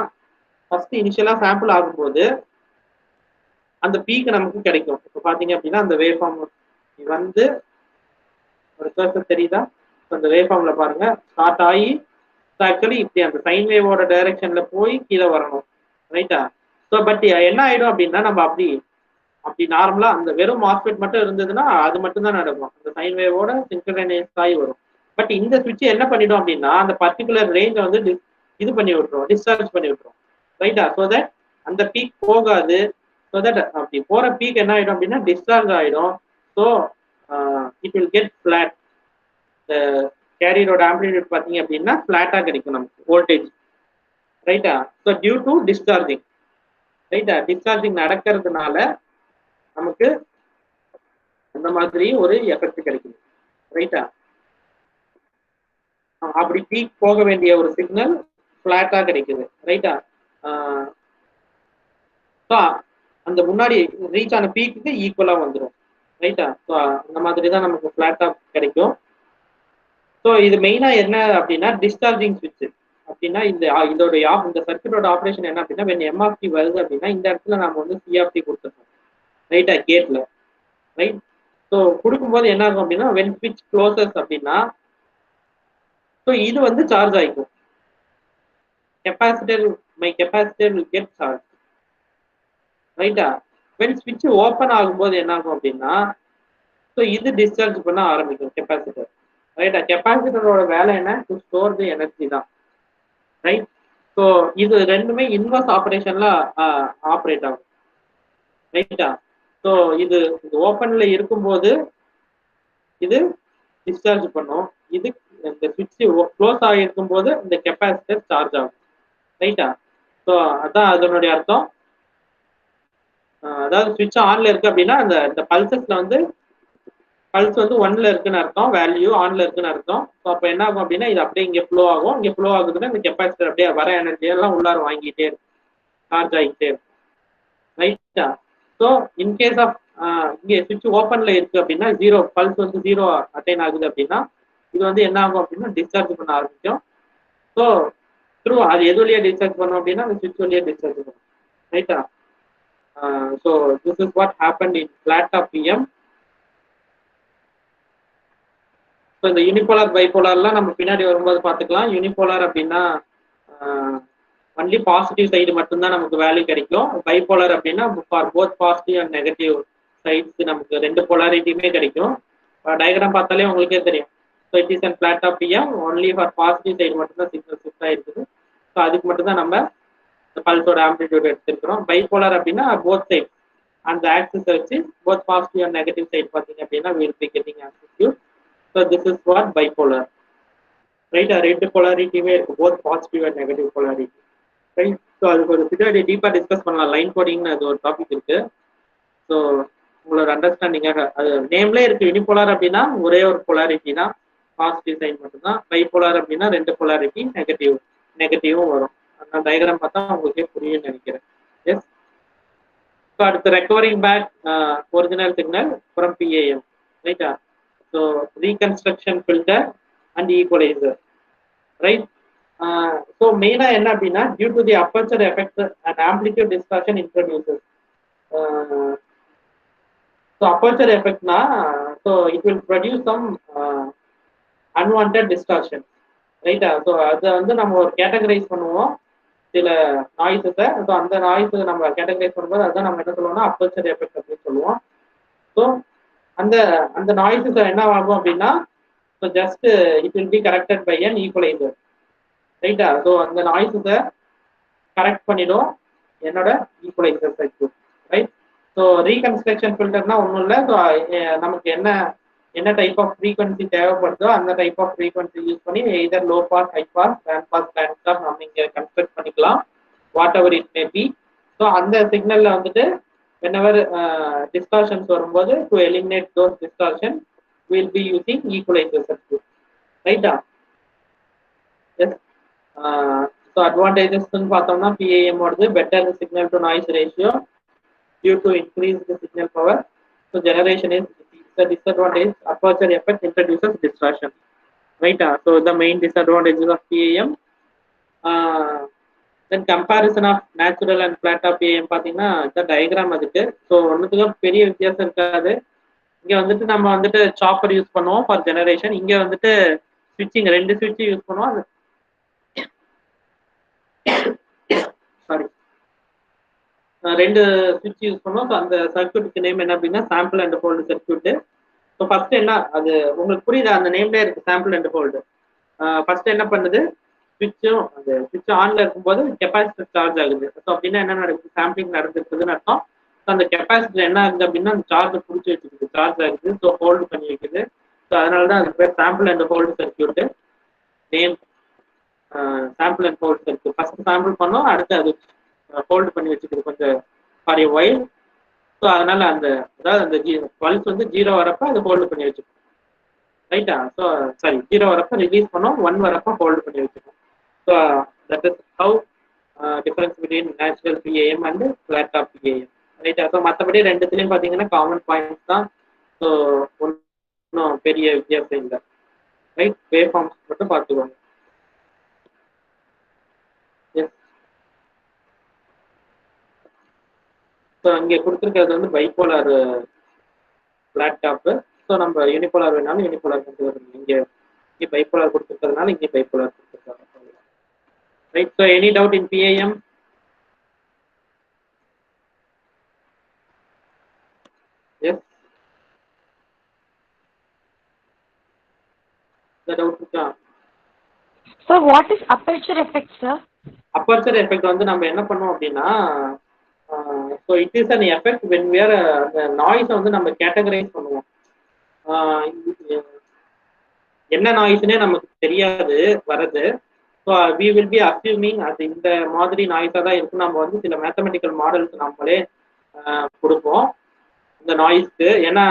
A: ஃபர்ஸ்ட் இனிஷியலா சாம்பிள் ஆகும்போது அந்த பீக் நமக்கு கிடைக்கும். இப்போ பாத்தீங்க அப்படின்னா அந்த வேவ் ஃபார்ம் வந்து ஒரு கர்சர் தெரியுதா? அந்த வேவ் ஃபார்ம்ல பாருங்க ஸ்டார்ட் ஆகி ஆக்சுவலி இப்படி அந்த சைன் வேவோட டைரக்ஷன்ல போய் கீழே வரணும். ரைட்டா? ஸோ பட் என்ன ஆயிடும் அப்படின்னா நம்ம அப்படி நார்மலா அந்த வெறும் மாஸ்பெட் மட்டும் இருந்ததுன்னா அது மட்டும் தான் நடக்கும். அந்த சைன் வேவோட சிங்க்ரனைஸ் ஆகி வரும். பட் இந்த சுவிட்ச் என்ன பண்ணிடும் அப்படின்னா அந்த பர்டிகுலர் ரேஞ்சை வந்து இது பண்ணி விட்டுரும், டிஸ்சார்ஜ் பண்ணி விட்டுரும். ரைட்டா? ஸோ தட் அந்த பீக் போகாது. ஸோ தட் அப்படி போற பீக் என்ன ஆயிடும் அப்படின்னா டிஸ்சார்ஜ் ஆயிடும். So it will get flat. கேரியரோட ஆம்பிளிடியூட் பார்த்தீங்க அப்படின்னா ஃபிளாட்டா கிடைக்கும் நமக்கு வோல்டேஜ். ரைட்டா? So due to discharging. ரைட்டா? டிஸ்சார்ஜிங் நடக்கிறதுனால நமக்கு அந்த மாதிரி ஒரு எஃபெக்ட் கிடைக்குது. ரைட்டா? அப்படி பீக் போக வேண்டிய ஒரு சிக்னல் ஃபிளாட்டா கிடைக்குது. ரைட்டா? ஸோ அந்த முன்னாடி ரீச் ஆன பீக்கு ஈக்குவலா வந்துடும். ரைட்டா? ஸோ அந்த மாதிரி தான் நமக்கு ஃபிளாட்டா கிடைக்கும். ஸோ இது மெயினா என்ன அப்படின்னா டிஸ்சார்ஜிங் சுவிட்ச் அப்படின்னா இந்த சர்க்யூட்டோட ஆப்ரேஷன் என்ன அப்படின்னா when MFT வருது அப்படின்னா இந்த இடத்துல நம்ம வந்து CFT கொடுத்துருக்கோம். ரைட்டா? கேட்ல. ரைட்? ஸோ கொடுக்கும்போது என்ன ஆகும் அப்படின்னா when switch closes அப்படின்னா ஸோ இது வந்து சார்ஜ் ஆகிக்கும். my capacitor will get charged. ரைட்டா? when switch ஓப்பன் ஆகும்போது என்ன ஆகும் அப்படின்னா ஸோ இது டிஸ்சார்ஜ் பண்ண ஆரம்பிக்கும் கெப்பாசிட்டர். ரைட்டா? கெப்பாசிட்டரோட வேலை என்ன? டு ஸ்டோர் தி எனர்ஜி தான். ரைட்? ஸோ இது ரெண்டுமே இன்வர்ஸ் ஆப்ரேஷன்ல ஆப்ரேட் ஆகும். ரைட்டா? ஸோ இது ஓப்பன்ல இருக்கும்போது இது டிஸ்சார்ஜ் பண்ணும். இது இந்த சுவிட்ச் க்ளோஸ் ஆகிருக்கும் போது இந்த கெப்பாசிட்டர் சார்ஜ் ஆகும். ரைட்டா? ஸோ அதான் அதனுடைய அர்த்தம். அதாவது சுவிட்ச் ஆன்ல இருக்கு அப்படின்னா இந்த பல்சஸ்ல வந்து பல்ஸ் வந்து 1ல இருக்குன்னு அர்த்தம், வேல்யூ ஆன்ல இருக்குன்னு அர்த்தம். ஸோ அப்போ என்ன ஆகும் அப்படின்னா இது அப்படியே இங்கே ஃப்ளோ ஆகும். இங்கே ஃப்ளோ ஆகுதுன்னா இந்த கெப்பாசிட்டர் அப்படியே வர எனர்ஜியெல்லாம் உள்ளார வாங்கிட்டே இருக்கும், சார்ஜ் ஆகிட்டே இருக்கும். ரைட்டா? ஸோ இன்கேஸ் ஆஃப் இங்கே சுவிட்ச் ஓப்பன்ல இருக்கு அப்படின்னா பல்ஸ் வந்து 0 அட்டைன் ஆகுது அப்படின்னா இது வந்து என்ன ஆகும் அப்படின்னா டிஸ்சார்ஜ் பண்ண ஆரம்பிக்கும். ஸோ அது எது வழியா டிஸ்சார்ஜ் பண்ணும் அப்படின்னா அந்த சுவிட்ச் வழியா டிஸ்சார்ஜ் பண்ணும். ரைட்டா? So this is what happen in flat top PM. So இந்த யூனிபோலார் பைபோலார்லாம் நம்ம பின்னாடி வரும்போது பார்த்துக்கலாம். யூனிபோலார் அப்படின்னா ஒன்லி பாசிட்டிவ் சைடு மட்டும்தான் நமக்கு வேல்யூ கிடைக்கும். பைபோலார் அப்படின்னா for both positive and negative sides நமக்கு ரெண்டு போலாரிட்டியுமே கிடைக்கும். டயக்ராம் பார்த்தாலே உங்களுக்கே தெரியும். So it is and flat of PM only for positive side மட்டும்தான் சிக்னல் ஷிஃப்ட் ஆயிருக்குது. ஸோ அதுக்கு மட்டும்தான் நம்ம பல்ஸோட ஆம்பிளிடியூட் எடுத்திருக்கிறோம். பைபோலார் அப்படின்னா போத் சைட் அந்த ஆக்சிஸ் வச்சு both positive and negative side பார்த்தீங்க அப்படின்னா will be getting amplitude. So this is what bipolar. Right, ரெண்டு போலாரிட்டியுமே இருக்கு, both positive and negative polarity. Right, so அதுக்கு ஒரு பின்னாடி டீப்பாக டிஸ்கஸ் பண்ணலாம். லைன் கோடிங்னு அது ஒரு டாபிக் இருக்கு. ஸோ உங்களோட அண்டர்ஸ்டாண்டிங்காக அது நேம்லேயே இருக்கு. யூனிபோலார் அப்படின்னா ஒரே ஒரு போலாரிட்டி தான், பாசிட்டிவ் சைன் மட்டும்தான். பைபோலார் அப்படின்னா ரெண்டு போலாரிட்டி நெகட்டிவும் வரும். அந்த டயக்ராம் பார்த்தா உங்களுக்கே புரியும்னு நினைக்கிறேன். எஸ், ஸோ அடுத்து recovering back original signal from PAM. ரைட்டா, so reconstruction filter and equaliser. Right, so மெயினாக என்ன அப்படின்னா due to the aperture effect and amplitude distortion introduces. So aperture எஃபெக்ட்னா so it will produce some unwanted distortion. ரைட்டா, so அதை வந்து நம்ம ஒரு கேட்டகரைஸ் பண்ணுவோம் சில நாய்ஸஸை. ஸோ அந்த நாய்ஸை நம்ம கேட்டகரைஸ் பண்ணும்போது அதுதான் நம்ம என்ன சொல்லுவோம்னா அப்பர்ச்சர் எஃபெக்ட் அப்படின்னு சொல்லுவோம். ஸோ அந்த நாய்ஸஸ் என்ன ஆகும் அப்படின்னா so just it will be corrected by an equaliser. ரைட்டா, ஸோ அந்த நாய்ஸஸை கரெக்ட் பண்ணிடும் என்னோட equaliser circuit. Right, so reconstruction ஃபில்டர்னா ஒன்றும் இல்லை. ஸோ நமக்கு என்ன டைப் ஆஃப் ஃப்ரீக்வன்சி தேவைப்படுதோ அந்த டைப் ஆஃப் ஃப்ரீக்வன்சி யூஸ் பண்ணி either low pass, high pass, band pass, band stop நம்ம இங்கே கன்ஸ்ட்ரக்ட் பண்ணிக்கலாம், whatever it may be. So அந்த சிக்னலில் வந்துட்டு whenever distortions வரும்போது to eliminate those distortions we'll be using equalizer circuit. Right? Yes. So advantages ன்னு பார்த்தோம்னா PAM ஓடுது better signal to noise ratio due to increased signal power. So generation is the disadvantage. Aperture effect introduces distortion. Right? So the main disadvantages of PAM. Then comparison of natural and flat of PAM பார்த்தீங்கன்னா இந்த diagram அதுக்கு. So ஒன்றுத்துக்கும் பெரிய வித்தியாசம் இருக்காது. இங்கே வந்துட்டு நம்ம வந்துட்டு சாப்பர் யூஸ் பண்ணுவோம் ஃபார் ஜெனரேஷன். இங்கே வந்துட்டு ஸ்விட்சிங் ரெண்டு ஸ்விட்ச் யூஸ் பண்ணுவோம். சாரி, ரெண்டு ஸ்விட்ச் யூஸ் பண்ணுவோம். ஸோ அந்த சர்க்யூட்டுக்கு நேம் என்ன அப்படின்னா sample and hold circuit. So first என்ன அது உங்களுக்கு புரியுதா? அந்த நேம்லேயே இருக்கு சாம்பிள் அண்ட் ஹோல்டு. ஃபர்ஸ்ட் என்ன பண்ணுது, ஸ்விட்சும் அந்த ஸ்விட்ச் ஆன்ல இருக்கும்போது கெப்பாசிட்டர் சார்ஜ் ஆகுது. ஸோ அப்படின்னா என்ன நடக்குது, சாம்பிளிங் நடந்துருக்குதுன்னு அர்த்தம். ஸோ அந்த கெப்பாசிட்டர் என்ன ஆகுது அப்படின்னா அந்த சார்ஜை பிடிச்சி வச்சுக்குது, சார்ஜ் ஆகுது. ஸோ ஹோல்டு பண்ணி வைக்குது. ஸோ அதனால தான் அதுக்கு பேர் sample and hold circuit. Name sample and hold circuit. First sample பண்ணோம், அடுத்து அது ஹோல்டு பண்ணி வச்சுக்குது கொஞ்சம் ஃபார் எ வைல். ஸோ அதனால அதாவது அந்த பல்ஸ் வந்து 0 வரப்போ அது ஹோல்டு பண்ணி வச்சுக்கணும். ரைட்டா, ஸோ சாரி 0 வரப்போ ரிலீஸ் பண்ணோம், 1 வரப்போ ஹோல்டு பண்ணி வச்சுக்கணும். So that is how difference between natural PAM and flat top PAM. Right? So மற்றபடி ரெண்டுத்துலையும் பார்த்தீங்கன்னா காமன் பாயிண்ட்ஸ் தான். ஸோ ஒன்றும் பெரிய வித்தியாசம் இல்லை. ரைட், வேவ் ஃபார்ம்ஸ் மட்டும் பார்த்துக்கோங்க. ஸோ இங்கே கொடுத்துருக்கிறது வந்து பைபோலார் ஃபிளாட் டாப்பு. ஸோ நம்ம யூனிபோலார் வேணாலும் யூனிபோலார் கொடுத்துருக்கோம். இங்கே பைபோலார் கொடுத்துருக்கிறதுனால இங்கே பைபோலார் கொடுத்துருக்காங்க. Right, so any doubt in PAM? Yes. The doubt is
B: So what is aperture effect, sir?
A: Aperture effect வந்து நம்ம என்ன பண்ணோம் அப்படின்னா so it is an effect when we are the noise வந்து நம்ம categorize பண்ணுவோம். என்ன நாய்ஸ்னே நமக்கு தெரியாது வரது. So we will be assuming அது இந்த மாதிரி நாய்ஸாக தான் இருக்கும். நம்ம வந்து சில மேத்தமெட்டிக்கல் மாடல்ஸ் நம்மளே கொடுப்போம் இந்த நாய்ஸ்க்கு. ஏன்னா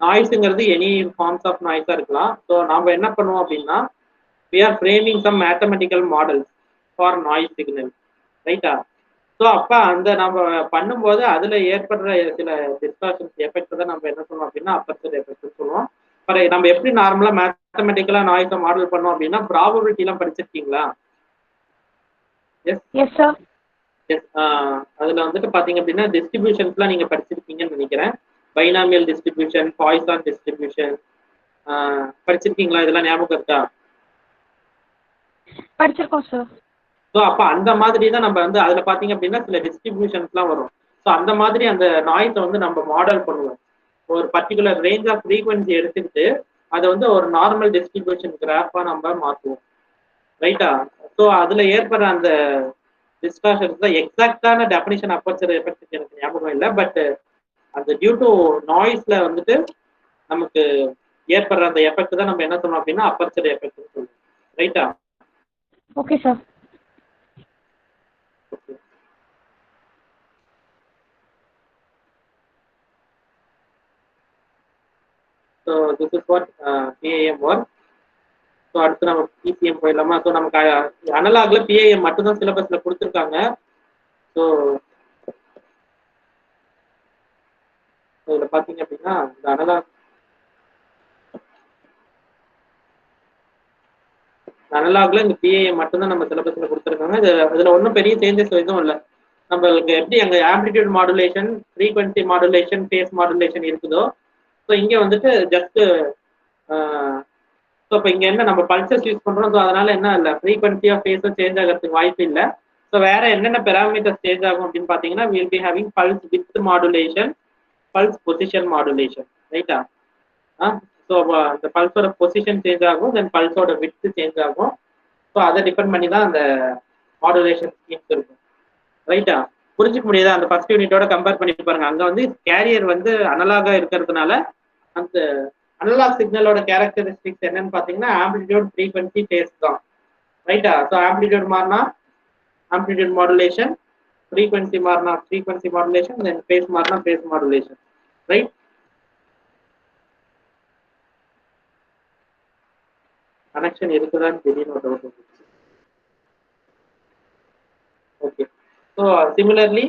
A: நாய்ஸுங்கிறது எனி ஃபார்ம்ஸ் ஆஃப் நாய்ஸாக இருக்கலாம். ஸோ நம்ம என்ன பண்ணுவோம் அப்படின்னா we are framing some mathematical models for noise signal. ரைட்டா, ஸோ அப்போ அந்த நம்ம பண்ணும்போது அதில் ஏற்படுற சில டிஸ்டார்ஷன்ஸ் எஃபெக்ட் தான் நம்ம என்ன சொல்லுவோம் அப்படின்னா அப்பர்ச்சர் எஃபெக்ட்னு சொல்லுவோம். நம்ம எப்படி நார்மலா மேத்தமெட்டிக்கலா நாய்ஸை மாடல் பண்ணோம் அப்படின்னா ப்ராபபிலிட்டி எல்லாம் படிச்சிருக்கீங்களா?
B: S sir.
A: எஸ், அதுல வந்துட்டு பாத்தீங்க அப்படின்னா டிஸ்ட்ரிபியூஷன்ஸ்லாம் நீங்க படிச்சிருக்கீங்கன்னு நினைக்கிறேன். பைனாமியல் டிஸ்ட்ரிபியூஷன், பாய்சான் டிஸ்ட்ரிபியூஷன் படிச்சிருக்கீங்களா? இதெல்லாம் ஞாபகம் இருக்கா?
B: படிச்சிருக்கோம் சார்.
A: ஸோ ஸோ அப்போ அந்த மாதிரி தான் நம்ம வந்து அதில் பார்த்தீங்க அப்படின்னா சில டிஸ்ட்ரிபியூஷன்ஸ்லாம் வரும். ஸோ அந்த மாதிரி அந்த நாய்ஸை வந்து நம்ம மாடல் பண்ணுவோம். ஒரு பர்டிகுலர் ரேஞ்ச் ஆஃப் ஃப்ரீக்வன்சி எடுத்துக்கிட்டு அதை வந்து ஒரு நார்மல் டிஸ்ட்ரிபியூஷன் கிராஃபாக நம்ம மாற்றுவோம். ரைட்டா? ஸோ அதில் ஏற்படுற அந்த டிஸ்டார்ஷன்ஸ் தான் எக்ஸாக்டான டெஃபினிஷன் அப்பர்ச்சர் எஃபெக்ட் எனக்கு ஞாபகம் இல்லை. பட் அந்த டியூ டு நாய்ஸ்ல வந்துட்டு நமக்கு ஏற்படுற அந்த எஃபெக்ட் தான் நம்ம என்ன சொன்னோம் அப்படின்னா அப்பர்ச்சர் எஃபெக்ட் சொல்லுவோம். ரைட்டா?
B: Okay sir.
A: So this is what PAM work. So அடுத்து நம்ம பிசிஎம் போயிடலாமா? ஸோ நமக்கு அனலாக்ல பிஏஎம் மட்டும்தான் சிலபஸ்ல கொடுத்துருக்காங்க. ஸோ இதில் பார்த்தீங்க அப்படின்னா இந்த அனலாக்ல இந்த பிஏஎம் மட்டும்தான் நம்ம சிலபஸ்ல கொடுத்துருக்காங்க. இதுல ஒன்றும் பெரிய சேஞ்சஸ் எதுவும் இல்லை. நம்மளுக்கு எப்படி அங்கே amplitude modulation, frequency modulation, phase modulation இருக்குதோ, ஸோ இங்கே வந்துட்டு ஜஸ்ட் ஸோ இப்போ இங்கே என்ன நம்ம பல்சஸ் யூஸ் பண்ணுறோம். ஸோ அதனால என்ன இல்லை, ஃப்ரீக்வன்சியாக ஃபேஸும் சேஞ்ச் ஆகிறதுக்கு வாய்ப்பு இல்லை. ஸோ வேற என்னென்ன பெராமீட்டர்ஸ் சேஞ்ச் ஆகும் அப்படின்னு பார்த்தீங்கன்னா will be having pulse width modulation, pulse position modulation. ரைட்டா? ஸோ அந்த பல்ஸோட பொசிஷன் சேஞ்ச் ஆகும், தென் பல்ஸோட விட்த் சேஞ்ச் ஆகும். ஸோ அதை டிபெண்ட் பண்ணி தான் அந்த மாடுலேஷன் ஸ்கீம்ஸ் இருக்கும். ரைட்டா? புரிஞ்சுக்க முடியுதா? அந்த ஃபர்ஸ்ட் யூனிட்டோட கம்பேர் பண்ணி பாருங்க. அங்கே வந்து கேரியர் வந்து அனலாகா இருக்கிறதுனால அந்த அனலாக் சிக்னலோட கேரக்டரிஸ்டிக்ஸ் என்னன்னு பார்த்தீங்கன்னா ஆம்பிளிடியூட், ஃப்ரீக்வன்சி, ஃபேஸ் தான். ரைட்டா? ஸோ ஆம்பிளிடியூட் மாறினா ஆம்பிளிடியூட் மாடுலேஷன், ஃப்ரீக்வன்சி மாறினா ஃப்ரீக்வன்சி மாடுலேஷன், தென் ஃபேஸ் மாறினா ஃபேஸ் மாடுலேஷன். ரைட்? கனெக்ஷன் இருக்குதான்னு தெரியும். டவுட். ஓகே. ஸோ சிமிலர்லி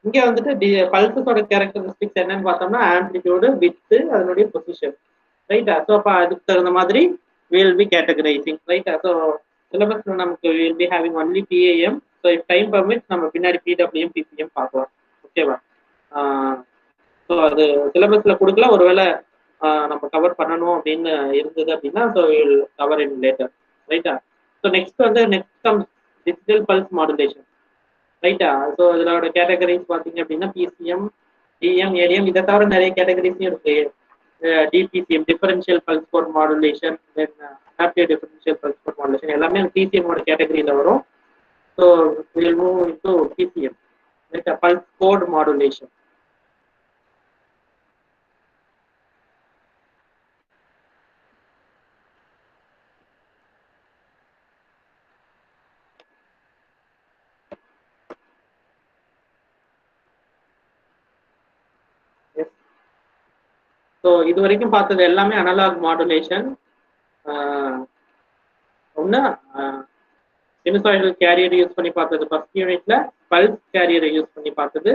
A: இங்கே வந்துட்டு பல்சஸோட கேரக்டரிஸ்டிக்ஸ் என்னன்னு பார்த்தோம்னா ஆம்பிளிடியூடு, வித்து, அதனுடைய பொசிஷன். ரைட்டா? ஸோ அப்போ அதுக்கு தகுந்த மாதிரி வில் பி கேட்டகரைசிங். ரைட்டா? ஸோ சிலபஸ்ல நமக்கு will be having only PAM. So if time permit நம்ம பின்னாடி பிடபிள்யூஎம், பிசிஎம் பார்க்கலாம். ஓகேவா? ஸோ அது சிலபஸ்ல கொடுக்கல, ஒருவேளை நம்ம கவர் பண்ணணும் அப்படின்னு இருந்தது அப்படின்னா so will cover in later. ரைட்டா? So next digital pulse modulation. ரைட்டா? ஸோ இதோட கேட்டகரிஸ் பார்த்தீங்க அப்படின்னா பிசிஎம், டிஎம், ஏடிஎம், இதை தவிர நிறைய கேட்டகரிஸும் இருக்கு. DPCM, differential pulse code modulation, then adaptive differential pulse code modulation, எல்லாமே பிசிஎம்மோட கேட்டகரியில் வரும். So will move into PCM. ரைட்டா? Pulse code modulation. ஸோ இது வரைக்கும் பார்த்தது எல்லாமே அனலாக் மாடுலேஷன். ஒன்று சினுசாய்டல் கேரியர் யூஸ் பண்ணி பார்த்தது ஃபர்ஸ்ட் யூனிட்ல, பல்ஸ் கேரியரை யூஸ் பண்ணி பார்த்தது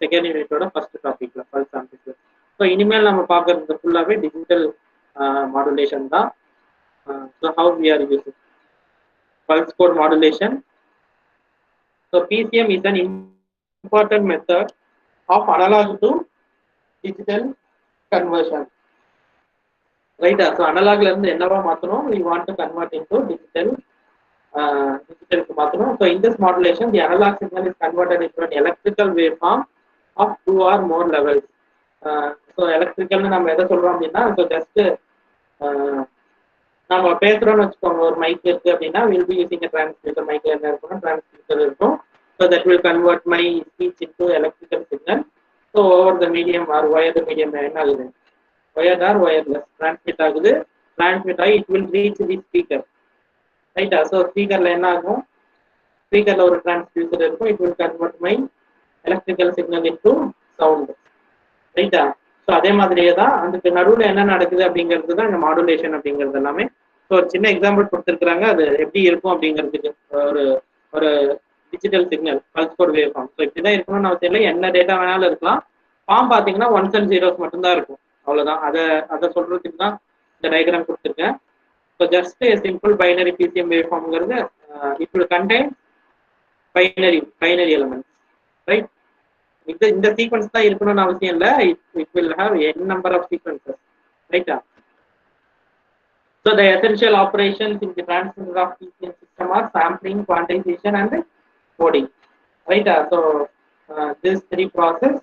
A: செகண்ட் யூனிட்டோட ஃபர்ஸ்ட் டாபிக்ல, பல்ஸ் ஆம்பிளிஃபையர். ஸோ இனிமேல் நம்ம பார்க்கறது ஃபுல்லாகவே டிஜிட்டல் மாடுலேஷன் தான். So how we are using pulse code modulation. So PCM is an important method of analogue to digital conversion. ரைட்டா? ஸோ அனலாக்ல இருந்து என்னவா மாற்றணும், we want to convert into டிஜிட்டலுக்கு மாற்றணும். So in this modulation the analog signal is converted into an electrical waveform of 2 or more levels. So எலக்ட்ரிக்கல்னு நம்ம எதை சொல்றோம் அப்படின்னா, ஸோ ஜஸ்ட் நம்ம பேசுறோம்னு வச்சுக்கோங்க, ஒரு மைக் இருக்கு அப்படின்னா வில் பி யூசிங் டிரான்ஸ்மிட்டர். மைக்ல என்ன இருக்குன்னா டிரான்ஸ்மிட்டர் இருக்கும். So that will convert my speech into electrical signal. So over the medium R wire medium என்ன ஆகுது, ஒயர்ட் ஆர் ஒயர்லெஸ் டிரான்ஸ்மிட் ஆகுது. டிரான்ஸ்மிட் ஆகி it will reach the speaker. ரைட்டா? So ஸ்பீக்கர்ல என்ன ஆகும், ஸ்பீக்கர்ல ஒரு டிரான்ஸ்டியூசர் இருக்கும். It will convert my electrical signal into sound. ரைட்டா? ஸோ அதே மாதிரியே தான் அதுக்கு நடுவில் என்ன நடக்குது அப்படிங்கிறது தான் இந்த மாடுலேஷன் அப்படிங்கிறது எல்லாமே. ஸோ ஒரு சின்ன எக்ஸாம்பிள் கொடுத்துருக்குறாங்க, அது எப்படி இருக்கும் அப்படிங்கிறதுக்கு. ஒரு ஒரு digital signal pulse code waveform. So இப்படிதான் இருக்கணும்னு அவசியம் இல்லை, என்ன டேட்டா வேணாலும் இருக்கலாம். ஃபார்ம் பார்த்தீங்கன்னா 1s and 0s மட்டும்தான் இருக்கும், அவ்வளோதான். அதை சொல்றதுக்கு தான் இந்த டயக்ராம் கொடுத்துருக்கேன். So just simple binary PCM wave ஃபார்ம்ங்கிறது it will contain binary elements. Right? இந்த சீக்வன்ஸ் தான் இருக்கணும்னு அவசியம் இல்லை, it will have n number of sequences. ரைட்டா? So the essential operations in the transmitter of PCM system are sampling, quantization, and coding. Right? These three process.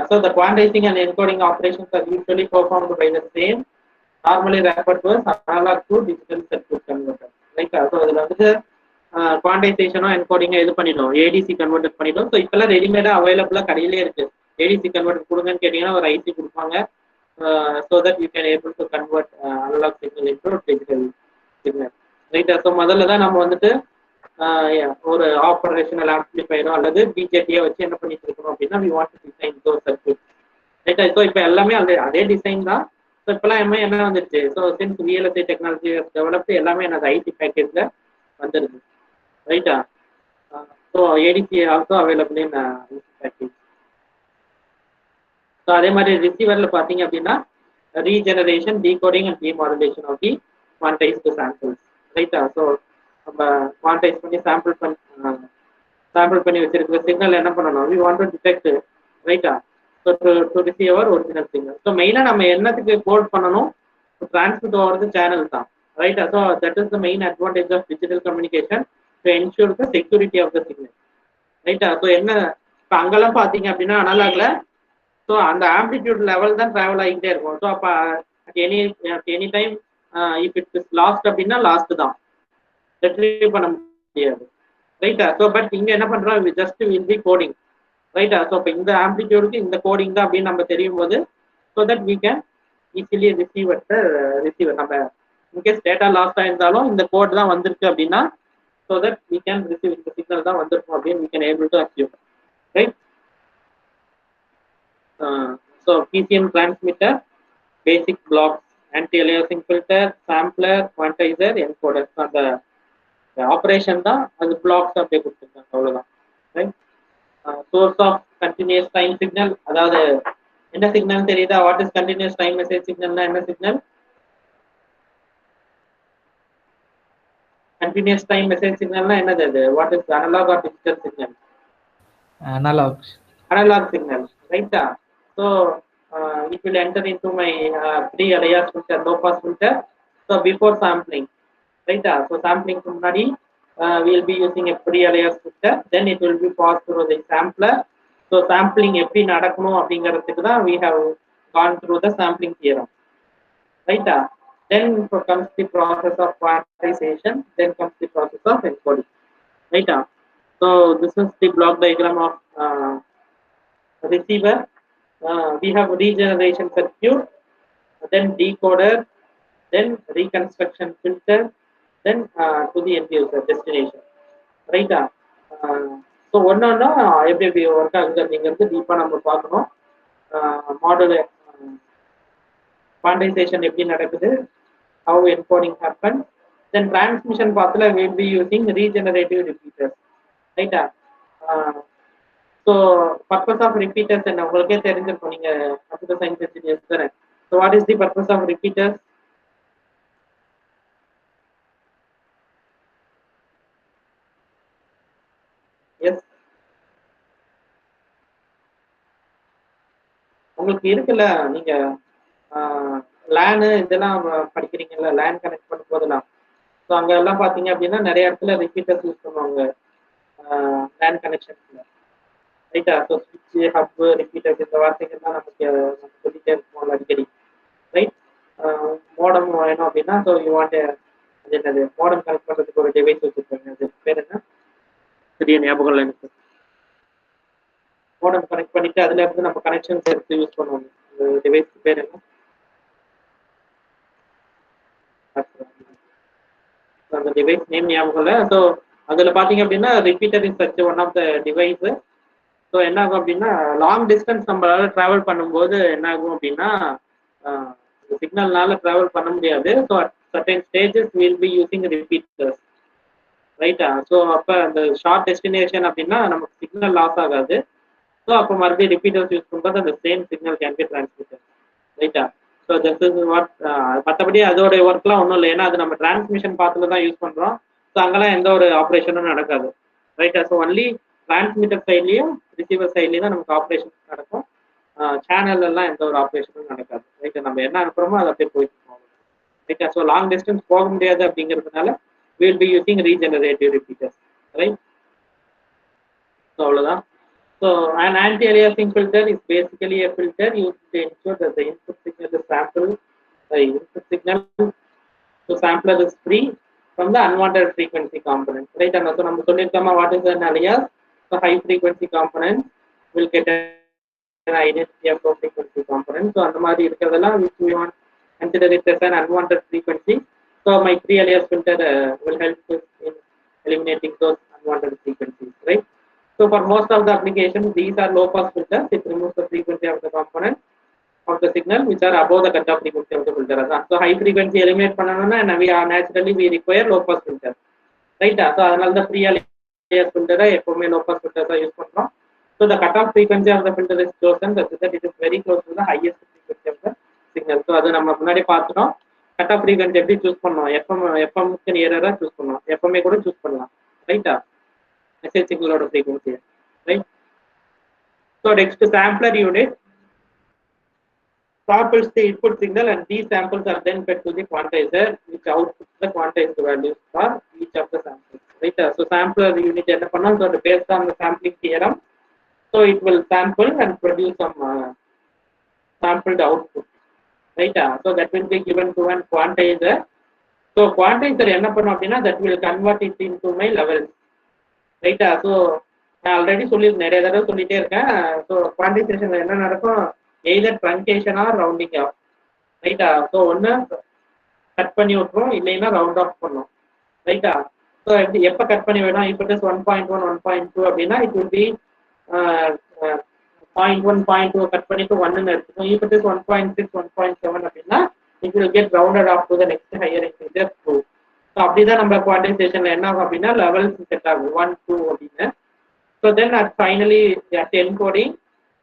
A: So the quantizing and encoding operations are usually performed by the same, normally referred to as analog to digital circuit converter. Right? So the குவான்டைசேஷனும் என்கோடிங்கும் இது பண்ணிடும், ADC convert பண்ணிடும். So இப்பெல்லாம் ரெடிமேடாக அவைலபிளாக கடையிலே இருக்கு. ADC convert கொடுங்கன்னு கேட்டிங்கன்னா ஒரு ஐசி கொடுப்பாங்க. So that you can able to convert analog signal into digital signal. Right? So முதல்ல தான் நம்ம வந்துட்டு ஒரு ஆப்பரேஷனல் ஆம்பிளிஃபையரோ அல்லது பிஜேடியோ வச்சு என்ன பண்ணிட்டு இருக்கோம் அப்படின்னா we want to design those circuits. Right? So இப்போ எல்லாமே அதே டிசைன் தான். ஸோ இப்பெல்லாம் என்ன வந்துருச்சு, so since VLSI technology developed எல்லாமே எனது ஐடி பேக்கேஜ்ல வந்துருது. ரைட்டா? So ADC also available in package. So அதே மாதிரி ரிசீவரில் பார்த்தீங்க அப்படின்னா regeneration, decoding and demodulation of the quantized samples. ரைட்டா? ஸோ நம்ம குவான்டைஸ் பண்ணி சாம்பிள் பண்ணி வச்சிருக்கிற சிக்னல் என்ன பண்ணணும், வி வாண்ட் டு டிடெக்ட். ரைட்டா? So to receive our original signal. So மெயினாக நம்ம என்னத்துக்கு கோட் பண்ணணும், டிரான்ஸ்மிட் ஆகிறது சேனல் தான். Right? So that is the main advantage of digital communication to ensure the security of the signal. Right? So என்ன இப்போ அங்கெல்லாம் பார்த்தீங்க அப்படின்னா அனலாக்ல ஸோ அந்த ஆம்பிளிடியூட் லெவல் தான் ட்ராவல் ஆகிட்டே இருக்கும். ஸோ அப்போ any time if it is last அப்படின்னா லாஸ்ட் தான், ரெட்ரீவ் பண்ண முடியாது. ரைட்டா? ஸோ பட் இங்கே என்ன பண்ணுறோம், ஜஸ்ட் வில் பி கோடிங். ரைட்டா? ஸோ இப்போ இந்த ஆம்பிளிடியூடுக்கு இந்த கோடிங் தான் அப்படின்னு நம்ம தெரியும் போது so that we can easily receive at the receiver. நம்ம இன்கேஸ் டேட்டா லாஸ்ட் ஆயிருந்தாலும் இந்த கோட் தான் வந்திருக்கு அப்படின்னா so that we can receive, இந்த சிக்னல் தான் வந்திருக்கும் அப்படின்னு we can able to achieve. Right? So PCM transmitter, basic blocks, anti aliasing filter, sampler, quantiser, encoder. அந்த ஆப்ரேஷன் தான் அது பிளாக்ஸ் அப்படியே கொடுத்துருக்காங்க, அவ்வளோதான். Right? Source of continuous time signal, அதாவது என்ன சிக்னல் தெரியுதா? What is continuous time message சிக்னல்னா என்ன signal? Continuous time message signal na enna adu, what is analog or digital signal? Analog signal. Right? So it will enter into my pre-alias filter, low pass filter. So before sampling, right? So sampling ku munadi we will be using a pre-alias filter, then it will be passed through the sampler. So sampling eppadi nadakano அப்படிங்கிறதுக்கு தான் we have gone through the sampling theorem. Right? Then comes the process of quantization, then comes the process of encoding. Right? So this is the block diagram of receiver. We have regeneration circuit, then decoder, then reconstruction filter, then to the end user destination. Right? So ஒண்ணா எப்படி work ஆகுது அப்படிங்கிறது டீப்பா நம்ம பார்க்கணும். Model quantization எப்படி நடக்குது, how encoding happens, then transmission pathla we will be using regenerative repeaters. Right? So purpose of repeaters என்ன உங்களுக்கே தெரிஞ்சிருக்கும், நீங்க கம்ப்யூட்டர் சயின்ஸ் இன்ஜினியர்ஸ் தானே. So what is the purpose of repeaters? Yes, உங்களுக்கு இருக்குல்ல, நீங்க லேனு இதெல்லாம் படிக்கிறீங்கல்ல, லேன் கனெக்ட் பண்ணும் போதெல்லாம். ஸோ அங்கே எல்லாம் பார்த்தீங்க அப்படின்னா நிறைய இடத்துல ரிப்பீட்டர்ஸ் யூஸ் பண்ணுவாங்க லேன் கனெக்ஷன்ஸில். ரைட்டா? ஸோ ஸ்விட்ச், ஹப், ரிப்பீட்டர்ஸ் இந்த வார்த்தைகள்லாம் நமக்கு சொல்லிட்டே இருப்போம்ல அடிக்கடி. ரைட்? மோடம் வேணும் அப்படின்னா ஸோ யூ வாண்ட் அது என்னது, மோடம் கனெக்ட் பண்ணுறதுக்கு ஒரு டிவைஸ் வச்சுருக்காங்க, அது பேர் என்ன, பெரிய ஞாபகம் இல்லை எனக்கு. மோடம் கனெக்ட் பண்ணிட்டு அதுல இருந்து நம்ம கனெக்ஷன்ஸ் எடுத்து யூஸ் பண்ணுவாங்க. அந்த டிவைஸ் பேர் என்ன, அந்த டிவைஸ் நேம் ஞாபகம் இல்லை. ஸோ அதில் பார்த்தீங்க அப்படின்னா repeater is such one of the device. So என்ன ஆகும் அப்படின்னா லாங் டிஸ்டன்ஸ் நம்மளால ட்ராவல் பண்ணும்போது என்ன ஆகும் அப்படின்னா சிக்னல்னால ட்ராவல் பண்ண முடியாது. So at certain stages will be using repeaters. ரைட்டா? ஸோ அப்போ அந்த ஷார்ட் டெஸ்டினேஷன் அப்படின்னா நமக்கு சிக்னல் லாஸ் ஆகாது. ஸோ அப்போ மறுபடியும் ரிப்பீட்டர்ஸ் யூஸ் பண்ணும்போது அந்த same signal can be transmitted. ரைட்டா? So this is what. மற்றபடி அதோடைய ஒர்க்லாம் ஒன்றும் இல்லை, ஏன்னா அது நம்ம டிரான்ஸ்மிஷன் பாத்தில் தான் யூஸ் பண்ணுறோம். ஸோ அங்கெல்லாம் எந்த ஒரு ஆப்ரேஷனும் நடக்காது. ரைட்டா? ஸோ ஒன்லி டிரான்ஸ்மிட்டர் சைட்லேயும் ரிசீவர் சைட்லேயும் தான் நமக்கு ஆப்ரேஷன் நடக்கும். சேனல்லாம் எந்த ஒரு ஆப்ரேஷனும் நடக்காது. ரைட்டா? நம்ம என்ன அனுப்புகிறோமோ அதை அப்படியே போயிட்டு இருக்கோம். ரைட்டா. ஸோ லாங் டிஸ்டன்ஸ் போக முடியாது அப்படிங்கிறதுனால we'll be using regenerative repeaters, right? So அவ்வளோதான். So an anti-aliasing filter is basically a filter used to ensure that the input signal is sampled, the input signal to sampler is free from the unwanted frequency component, right? And so நம்ம சொல்லிருக்கோமா what is an alias? So high frequency component will get an identity of low frequency component. So அந்த மாதிரி இருக்கிறதெல்லாம் which we want consider it as an unwanted frequency. So my pre-alias filter will help us in eliminating those unwanted frequencies, right? So for most of the applications, these are low pass filters. It removes the frequency of the component of the signal which are above the cutoff frequency of the filter. So high frequency eliminate பண்ணனும்னா we are naturally we require low pass filter, right? So அதனால தான் pre-alias filter எப்பவுமே low pass filter தான் use பண்றோம். So the cutoff frequency of the filter is chosen such that it is very close to the highest frequency of the signal. So அது நம்ம முன்னாடி பார்த்தோம். cutoff frequency எப்படி choose பண்ணோம்? FM க்கு நியரரா choose பண்ணோம். FM கூட சூஸ் பண்ணலாம், ரைட்டா? message signal order frequency, right? So next sampler unit samples the input signal and these samples are then fed to the quantizer which outputs the quantized values for each of the samples, right? So sampler unit enna pannum, so based on the sampling theorem, so it will sample and produce some sampled output, right? So that will be given to an quantizer. So quantizer enna pannum appadina that will convert it into my levels, ரைட்டா. So நான் already நிறைய தடவை சொல்லிட்டே இருக்கேன். So குவான்டிஃபிகேஷன்ல என்ன நடக்கும்? Either truncation or rounding off, ரைட்டா. ஸோ ஒன்று கட் பண்ணி விட்டுரும், இல்லைன்னா ரவுண்ட் ஆஃப் பண்ணும், ரைட்டா. ஸோ எப்போ கட் பண்ணி வேணும்? இப்போ இட் 1.1 1.2 அப்படின்னா இட் வில் பி 0.1 0.2 கட் பண்ணிட்டு 1ன்னு எடுத்துக்கும். இப்போ இட் 1.6 1.7 அப்படின்னா it will get rounded of to the next higher integer 2. So அப்படிதான் நம்ம குவான்டிஃபிகேஷன்ல என்ன ஆகும் அப்படின்னா லெவல்ஸ் செட் ஆகும் 1 2 அப்படின்னு. So then at finally at encoding,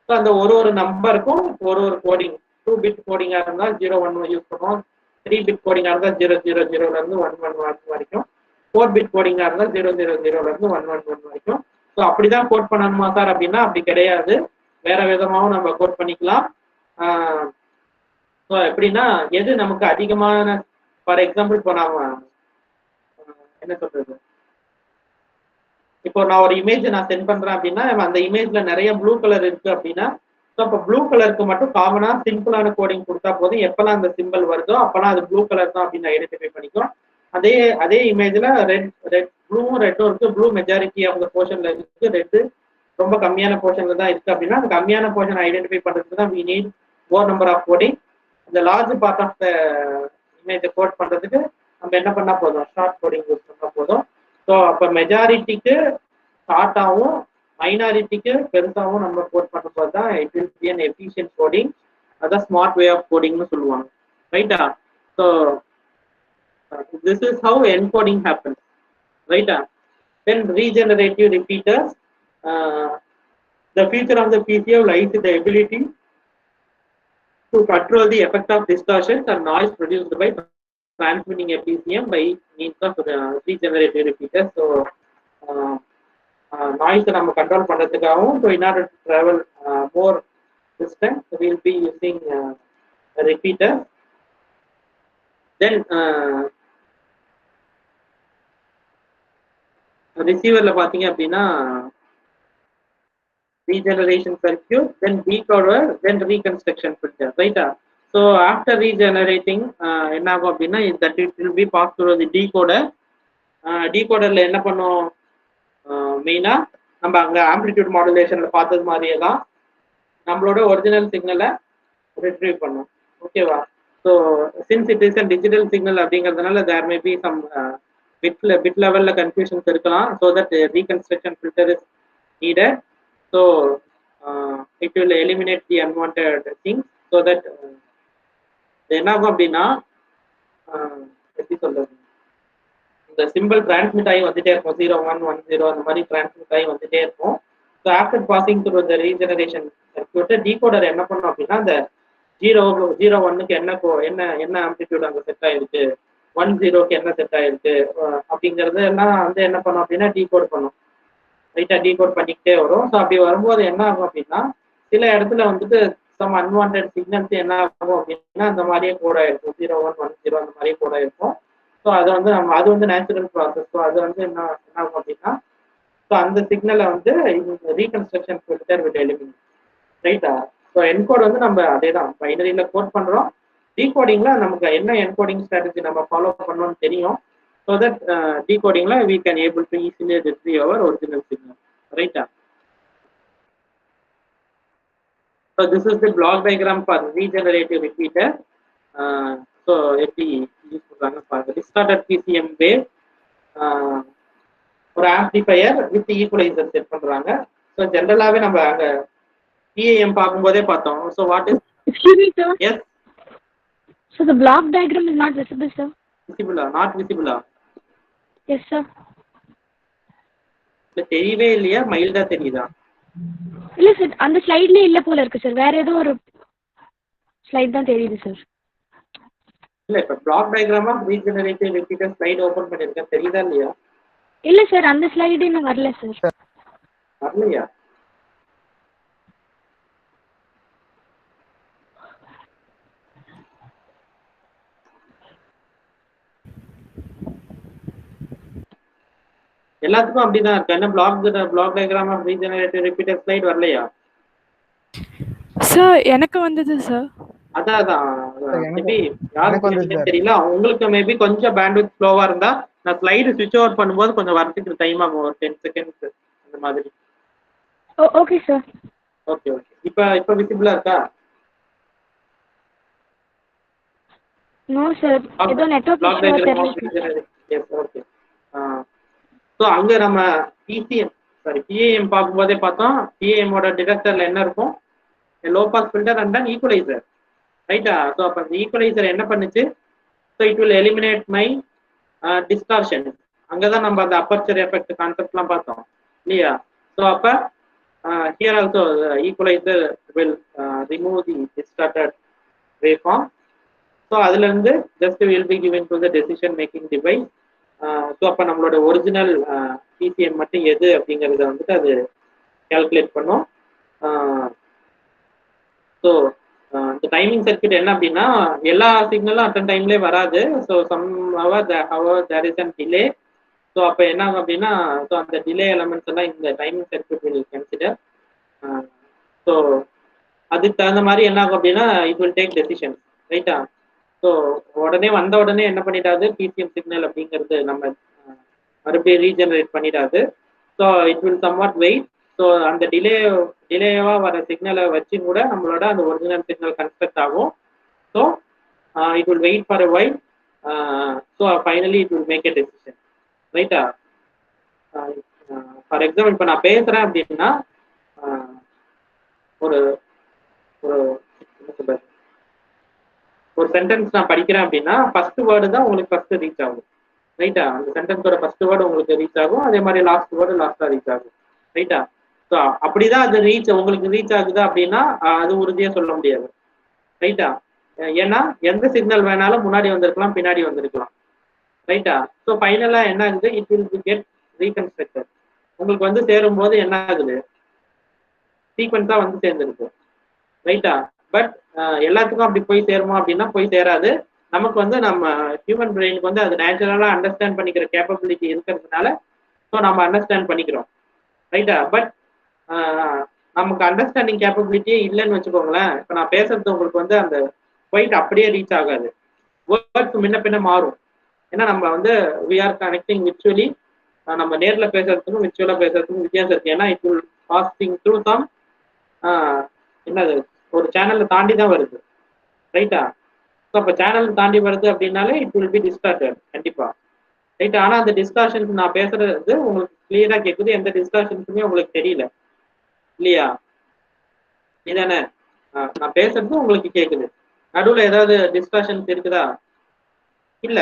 A: so அந்த ஒரு நம்பருக்கும் ஒரு கோடிங், 2 பிட் கோடிங்காக இருந்தால் 0 1 யூஸ் பண்ணுவோம், 3 பிட் கோடிங்காக இருந்தால் 0 0 0லேருந்து 1 1 வரைக்கும், 4 பிட் கோடிங்காக இருந்தால் 0 0 0லேருந்து 1 1 1 வரைக்கும். ஸோ அப்படிதான் கோட் பண்ணணுமா சார் அப்படின்னா அப்படி கிடையாது, வேற விதமாகவும் நம்ம கோட் பண்ணிக்கலாம். ஸோ எப்படின்னா எது நமக்கு அதிகமான, ஃபார் எக்ஸாம்பிள் இப்போ நாம என்ன சொல்றது, இப்போ நான் ஒரு இமேஜ் நான் சென்ட் பண்றேன் அப்படின்னா அந்த இமேஜ்ல நிறைய ப்ளூ கலர் இருக்கு அப்படின்னா, ஸோ அப்போ ப்ளூ கலருக்கு மட்டும் காமனா சிம்பிளான கோடிங் கொடுத்தா போதும். எப்பெல்லாம் அந்த சிம்பிள் வருதோ அப்பெல்லாம் அது ப்ளூ கலர் தான் அப்படின்னு ஐடென்டிஃபை பண்ணிக்கும். அதே இமேஜ்ல ப்ளூவும் ரெட்டும் இருக்கு, ப்ளூ மெஜாரிட்டி ஆஃப் த போர்ஷன்ல இருக்கு, ரெட் ரொம்ப கம்மியான போர்ஷன்ல தான் இருக்கு அப்படின்னா அந்த கம்மியான போர்ஷன் ஐடென்டிஃபை பண்றதுக்கு தான் we need more number of coding. அந்த லார்ஜ் பார்ட் ஆஃப் த இமேஜை கோட் பண்றதுக்கு நம்ம என்ன பண்ணா போதும், ஷார்ட் கோடிங் யூஸ் பண்ணா போதும். ஸோ அப்போ மெஜாரிட்டிக்கு ஷார்ட்டாகவும் மைனாரிட்டிக்கு பெருசாகவும் நம்ம கோட் பண்ணும்போது தான் it will be an efficient coding. அதான் ஸ்மார்ட் வே ஆஃப் கோடிங்னு சொல்லுவாங்க, ரைட்டா. So this is how encoding happens, ரைட்டா. Then regenerative repeaters. The feature of the PCM lies in the ability to control the effect of distortions or noise produced by transmitting a PCM by means of regenerative repeaters. So noise நம்ம control பண்றதுக்காகவும், so in order to travel more distance we will be using a repeater. Then receiverல பாத்தீங்க அப்படின்னா regeneration circuit, then decoder, then reconstruction filter, right? So after regenerating என்ன ஆகும் அப்படின்னா that it will be passed through the decoder. decoderல என்ன பண்ணும், மெயினா நம்ம அங்க ஆம்பிளிட்யூட் மாடுலேஷன்ல பார்த்தது மாதிரியே தான் நம்மளோட ஒரிஜினல் சிக்னலை ரிட்ரீவ் பண்ணும், ஓகேவா. So since it is a digital signal அப்படிங்கிறதுனால தேர் மே பி சம் பிட் லெவல்ல கன்ஃபியூஷன்ஸ் இருக்கலாம். So that reconstruction filter is needed. So it will eliminate the unwanted things so that என்ன ஆகும் அப்படின்னா எப்படி சொல்றது, இந்த சிம்பிள் டிரான்ஸ்மிட் ஆகி வந்துட்டே இருக்கும், 0 1 1 0 அந்த மாதிரி டிரான்ஸ்மிட் ஆகி வந்துட்டே இருக்கும். So after passing through the regeneration circuit decoder என்ன பண்ணும் அப்படின்னா அந்த 0 1க்கு என்ன ஆம்பிளிட்யூட் அங்கே செட் ஆயிருக்கு, 1 0க்கு என்ன செட் ஆயிருக்கு அப்படிங்கிறது எல்லாம் வந்து என்ன பண்ணும் அப்படின்னா டீகோட் பண்ணும், ரைட்டா. டீகோட் பண்ணிக்கிட்டே வரும். ஸோ அப்படி வரும்போது என்ன ஆகும் அப்படின்னா சில இடத்துல வந்துட்டு சம் அன்வான்ட் சிக்னல்ஸ் என்ன ஆகும் அப்படின்னா அந்த மாதிரியே கோட் ஆயிருக்கும் 0110 அந்த மாதிரியே கோட் ஆயிருக்கும். ஸோ அது வந்து அது வந்து நேச்சுரல் ப்ராசஸ். ஸோ அது வந்து என்ன ஆகும் அப்படின்னா ஸோ அந்த சிக்னலை வந்து ரீகன்ஸ்ட்ரக்ஷன் ஃபில்டர் வித் எலிமெண்ட். ரைட்டா? ஸோ என்கோட் வந்து நம்ம அதே தான் பைனரியில் கோட் பண்ணுறோம். டீகோடிங்ல நமக்கு என்ன என்கோடிங் ஸ்ட்ராட்டஜி நம்ம ஃபாலோ பண்ணணும்னு தெரியும். ஸோ தட் டீகோடிங்ல we can able to easily retrieve our original signal. ரைட்டா? So this is the block diagram for regenerative repeater. So எப்படி யூஸ் பண்றாங்க பாருங்க. distorted PCM wave ஒரு ஆம்பிளிஃபையர் வித் ஈக்குவலைசர் செட் பண்றாங்க. ஸோ ஜென்ரலாவே நம்ம அங்க PAM பார்க்கும்போதே பார்த்தோம். So what is
B: Excuse me, sir.
A: yes
B: So the block diagram is not visible, sir.
A: visible not visible
B: Yes, sir.
A: இல்ல தெரியவே இல்லையா மைல்டா தெரியுதா?
B: இல்ல சார், அந்த ஸ்லைட்லயே இல்ல போல இருக்கு சார். வேற ஏதோ ஒரு ஸ்லைட் தான் தெரியுது சார்.
A: இல்ல இப்ப பிளாக் டயக்ராமா ரீஜெனரேட்டிவ் ரிப்பீட்டர் ஸ்லைட் ஓபன் பண்ணிருக்கேன், தெரியுதா இல்லையா?
B: இல்ல சார், அந்த ஸ்லைடு இன்னும் வரல சார்.
A: வரலையா? எல்லாத்துக்கும் அப்படிதான் இருக்கு. என்ன block diagram of regenerative repeater slide வரலையா?
E: சார் எனக்கு வந்தது சார்.
A: அதான் மேபி யாருக்கு தெரியல. உங்களுக்கு மேபி கொஞ்சம் பேண்ட்வித் ஸ்லோவா இருந்தா நான் ஸ்லைடு ஸ்விட்ச் ஓவர் பண்ணும்போது கொஞ்சம் வரதுக்கு டைம் ஆகும், ஒரு 10 செகண்ட்ஸ் அந்த மாதிரி.
B: Okay sir.
A: Okay okay. இப்ப விசிபிளா இருக்கா?
B: நோ சார், ஏதோ நெட்வொர்க் இஷ்யூவா தெரியல.
A: S okay. ஸோ அங்க நம்ம PAM பார்க்கும்போதே பார்த்தோம். PAM-ஓட டிடெக்டர்ல என்ன இருக்கும்? Low pass filter and then equalizer. ரைட்டா? ஸோ அப்போ அந்த ஈக்குவலைசர் என்ன பண்ணுச்சு? So it will eliminate my distortion. அங்கதான் நம்ம அந்த அப்பர்ச்சர் எஃபெக்ட் கான்செப்ட்லாம் பார்த்தோம் இல்லையா? ஸோ அப்போ here also equaliser will remove the distorted waveform. So அதுல இருந்து just will be giving to the decision making device. So அப்போ நம்மளோட ஒரிஜினல் PCM மட்டும் எது அப்படிங்கிறத வந்துட்டு அது கால்குலேட் பண்ணும். ஸோ இந்த டைமிங் சர்க்யூட் என்ன அப்படின்னா எல்லா சிக்னலும் அட்டன் டைம்லேயே வராது. So somehow there is an delay. So அப்போ என்ன ஆகும் அப்படின்னா ஸோ அந்த டிலே எலமெண்ட்ஸ் எல்லாம் இந்த timing circuit will consider. So அதுக்கு தகுந்த மாதிரி என்ன ஆகும் அப்படின்னா இட் வில் டேக் டெசிஷன். ரைட்டா? ஸோ வந்த உடனே என்ன பண்ணிடாது, PCM சிக்னல் அப்படிங்கிறது நம்ம மறுபடியும் ரீஜெனரேட் பண்ணிடாது. So it will somewhat wait. So அந்த டிலேவா வர சிக்னலை வச்சு கூட நம்மளோட அந்த ஒரிஜினல் சிக்னல் கன்ஸ்ட்ரக்ட் ஆகும். So it will wait for a while. So finally it will make a decision. ரைட்டா? ஃபார் எக்ஸாம்பிள் இப்போ நான் பேசுறேன் அப்படின்னா ஒரு ஒரு சென்டென்ஸ் நான் படிக்கிறேன் அப்படின்னா ஃபர்ஸ்ட் வேர்டு தான் உங்களுக்கு ஃபர்ஸ்ட் ரீச் ஆகும். ரைட்டா? அந்த சென்டென்ஸோட ஃபர்ஸ்ட் வேர்டு உங்களுக்கு ரீச் ஆகும், அதே மாதிரி லாஸ்ட் வேர்டு லாஸ்டா ரீச் ஆகும். ரைட்டா? ஸோ அப்படிதான் அது உங்களுக்கு ரீச் ஆகுது அப்படின்னா அது உறுதியா சொல்ல முடியாது. ரைட்டா? ஏன்னா எந்த சிக்னல் வேணாலும் முன்னாடி வந்திருக்கலாம், பின்னாடி வந்திருக்கலாம். ரைட்டா? ஸோ ஃபைனலா என்ன ஆகுது, இட் வில் கெட் ரீகன்ஸ்ட்ரக்டட். உங்களுக்கு வந்து சேரும் போது என்ன ஆகுது, சீக்வன்ஸா வந்து சேர்ந்துருக்கு. ரைட்டா? பட் எல்லாத்துக்கும் அப்படி போய் சேருமா அப்படின்னா போய் சேராது. நமக்கு வந்து நம்ம ஹியூமன் பிரெயினுக்கு வந்து அது நேச்சுரலா அண்டர்ஸ்டாண்ட் பண்ணிக்கிற கேப்பபிலிட்டி இருக்கிறதுனால ஸோ நம்ம அண்டர்ஸ்டாண்ட் பண்ணிக்கிறோம். ரைட்டா? பட் நமக்கு அண்டர்ஸ்டாண்டிங் கேப்பபிலிட்டியே இல்லைன்னு வச்சுக்கோங்களேன். இப்போ நான் பேசுறது உங்களுக்கு வந்து அந்த குவைட் அப்படியே ரீச் ஆகாது, வேர்ட்ஸ் முன்ன பின்ன மாறும். ஏன்னா நம்ம வந்து வி ஆர் கனெக்டிங் விர்ச்சுவலி. நம்ம நேரில் பேசுறதுக்கும் விர்ச்சுவலாக பேசுறதுக்கும் வித்தியாசம் இருக்கு. ஏன்னா it will passing through some என்னது ஒரு சேனலை தாண்டி தான் வருது. ரைட்டா? ஸோ அப்போ சேனல் தாண்டி வருது அப்படின்னாலே இட் வில் பி டிஸ்டார்டட் கண்டிப்பா. ரைட்டா? ஆனால் அந்த டிஸ்டார்ஷன்ஸ் நான் பேசுறது உங்களுக்கு கிளியரா கேட்குது, எந்த டிஸ்டார்ஷன்ஸுமே உங்களுக்கு தெரியல இல்லையா? இதானே நான் பேசுறது உங்களுக்கு கேட்குது, நடுவில் ஏதாவது டிஸ்டார்ஷன்ஸ் இருக்குதா? இல்ல,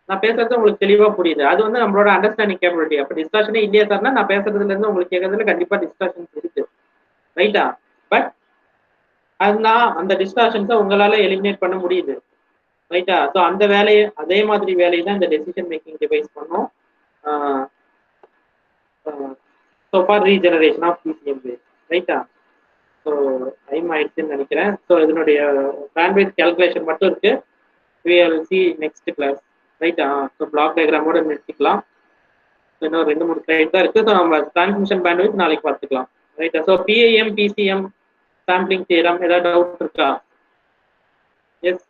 A: நான் பேசுறது உங்களுக்கு தெளிவா புரியுது. அது வந்து நம்மளோட அண்டர்ஸ்டாண்டிங் கேப்பபிலிட்டி. அப்போ டிஸ்டார்ஷனே இல்லையா சார்னா நான் பேசுறதுல இருந்து உங்களுக்கு கேட்கறதுல கண்டிப்பா டிஸ்டார்ஷன்ஸ் இருக்கு. ரைட்டா? பட் அதுதான் அந்த டிஸ்டார்ஷன்ஸை உங்களால எலிமினேட் பண்ண முடியுது. ரைட்டா? ஸோ அந்த வேலையை அதே மாதிரி வேலையை தான் இந்த டெசிஷன் மேக்கிங் டிவைஸ் பண்ணும். So for regeneration of PCM wave. ரைட்டா? ஸோ டைம் ஆயிடுச்சுன்னு நினைக்கிறேன். ஸோ இதனுடைய பேண்ட்வித் கேல்குலேஷன் மட்டும் இருக்கு. we'll see next class, ரைட்? ஸோ பிளாக் டயக்ராமோட நிறுத்திக்கலாம். இன்னும் 2-3 ஸ்லைட் தான் இருக்கு. ஸோ நம்ம டிரான்ஸ்மிஷன் பேண்ட்வித் நாளைக்கு பார்த்துக்கலாம், ரைட்டா? So PIM PCM sampling theorem ஏதாவது டவுட் இருக்கா? எஸ்.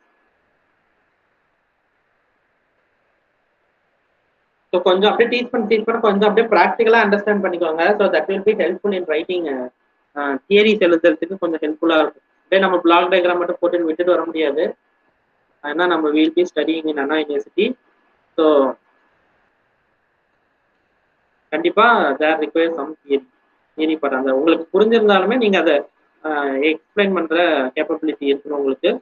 A: ஸோ கொஞ்சம் அப்படியே டீச் பண்ண கொஞ்சம் அப்படியே ப்ராக்டிக்கலாக அண்டர்ஸ்டாண்ட் பண்ணிக்கோங்க. So that will be helpful in writing. Theories எழுதுறதுக்கு கொஞ்சம் ஹெல்ப்ஃபுல்லாக இருக்கும். அப்படியே நம்ம பிளாக் டயக்ராம் மட்டும் போட்டு விட்டுட்டு வர முடியாது. ஏன்னா நம்ம will be studying in Anna university. So கண்டிப்பாக தேர் ரிக்வயர் சம் தியரி பட் அந்த உங்களுக்கு புரிஞ்சிருந்தாலுமே நீங்கள் அதை எக்ஸ்பிளைன் பண்ணுற கேப்பபிலிட்டி இருக்கணும் உங்களுக்கு.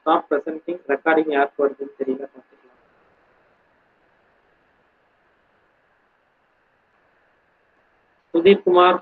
A: Stop presenting. ரெக்கார்டிங் யாருக்கு வருதுன்னு தெரியல, பார்த்துக்கலாம். சுதீப் குமார்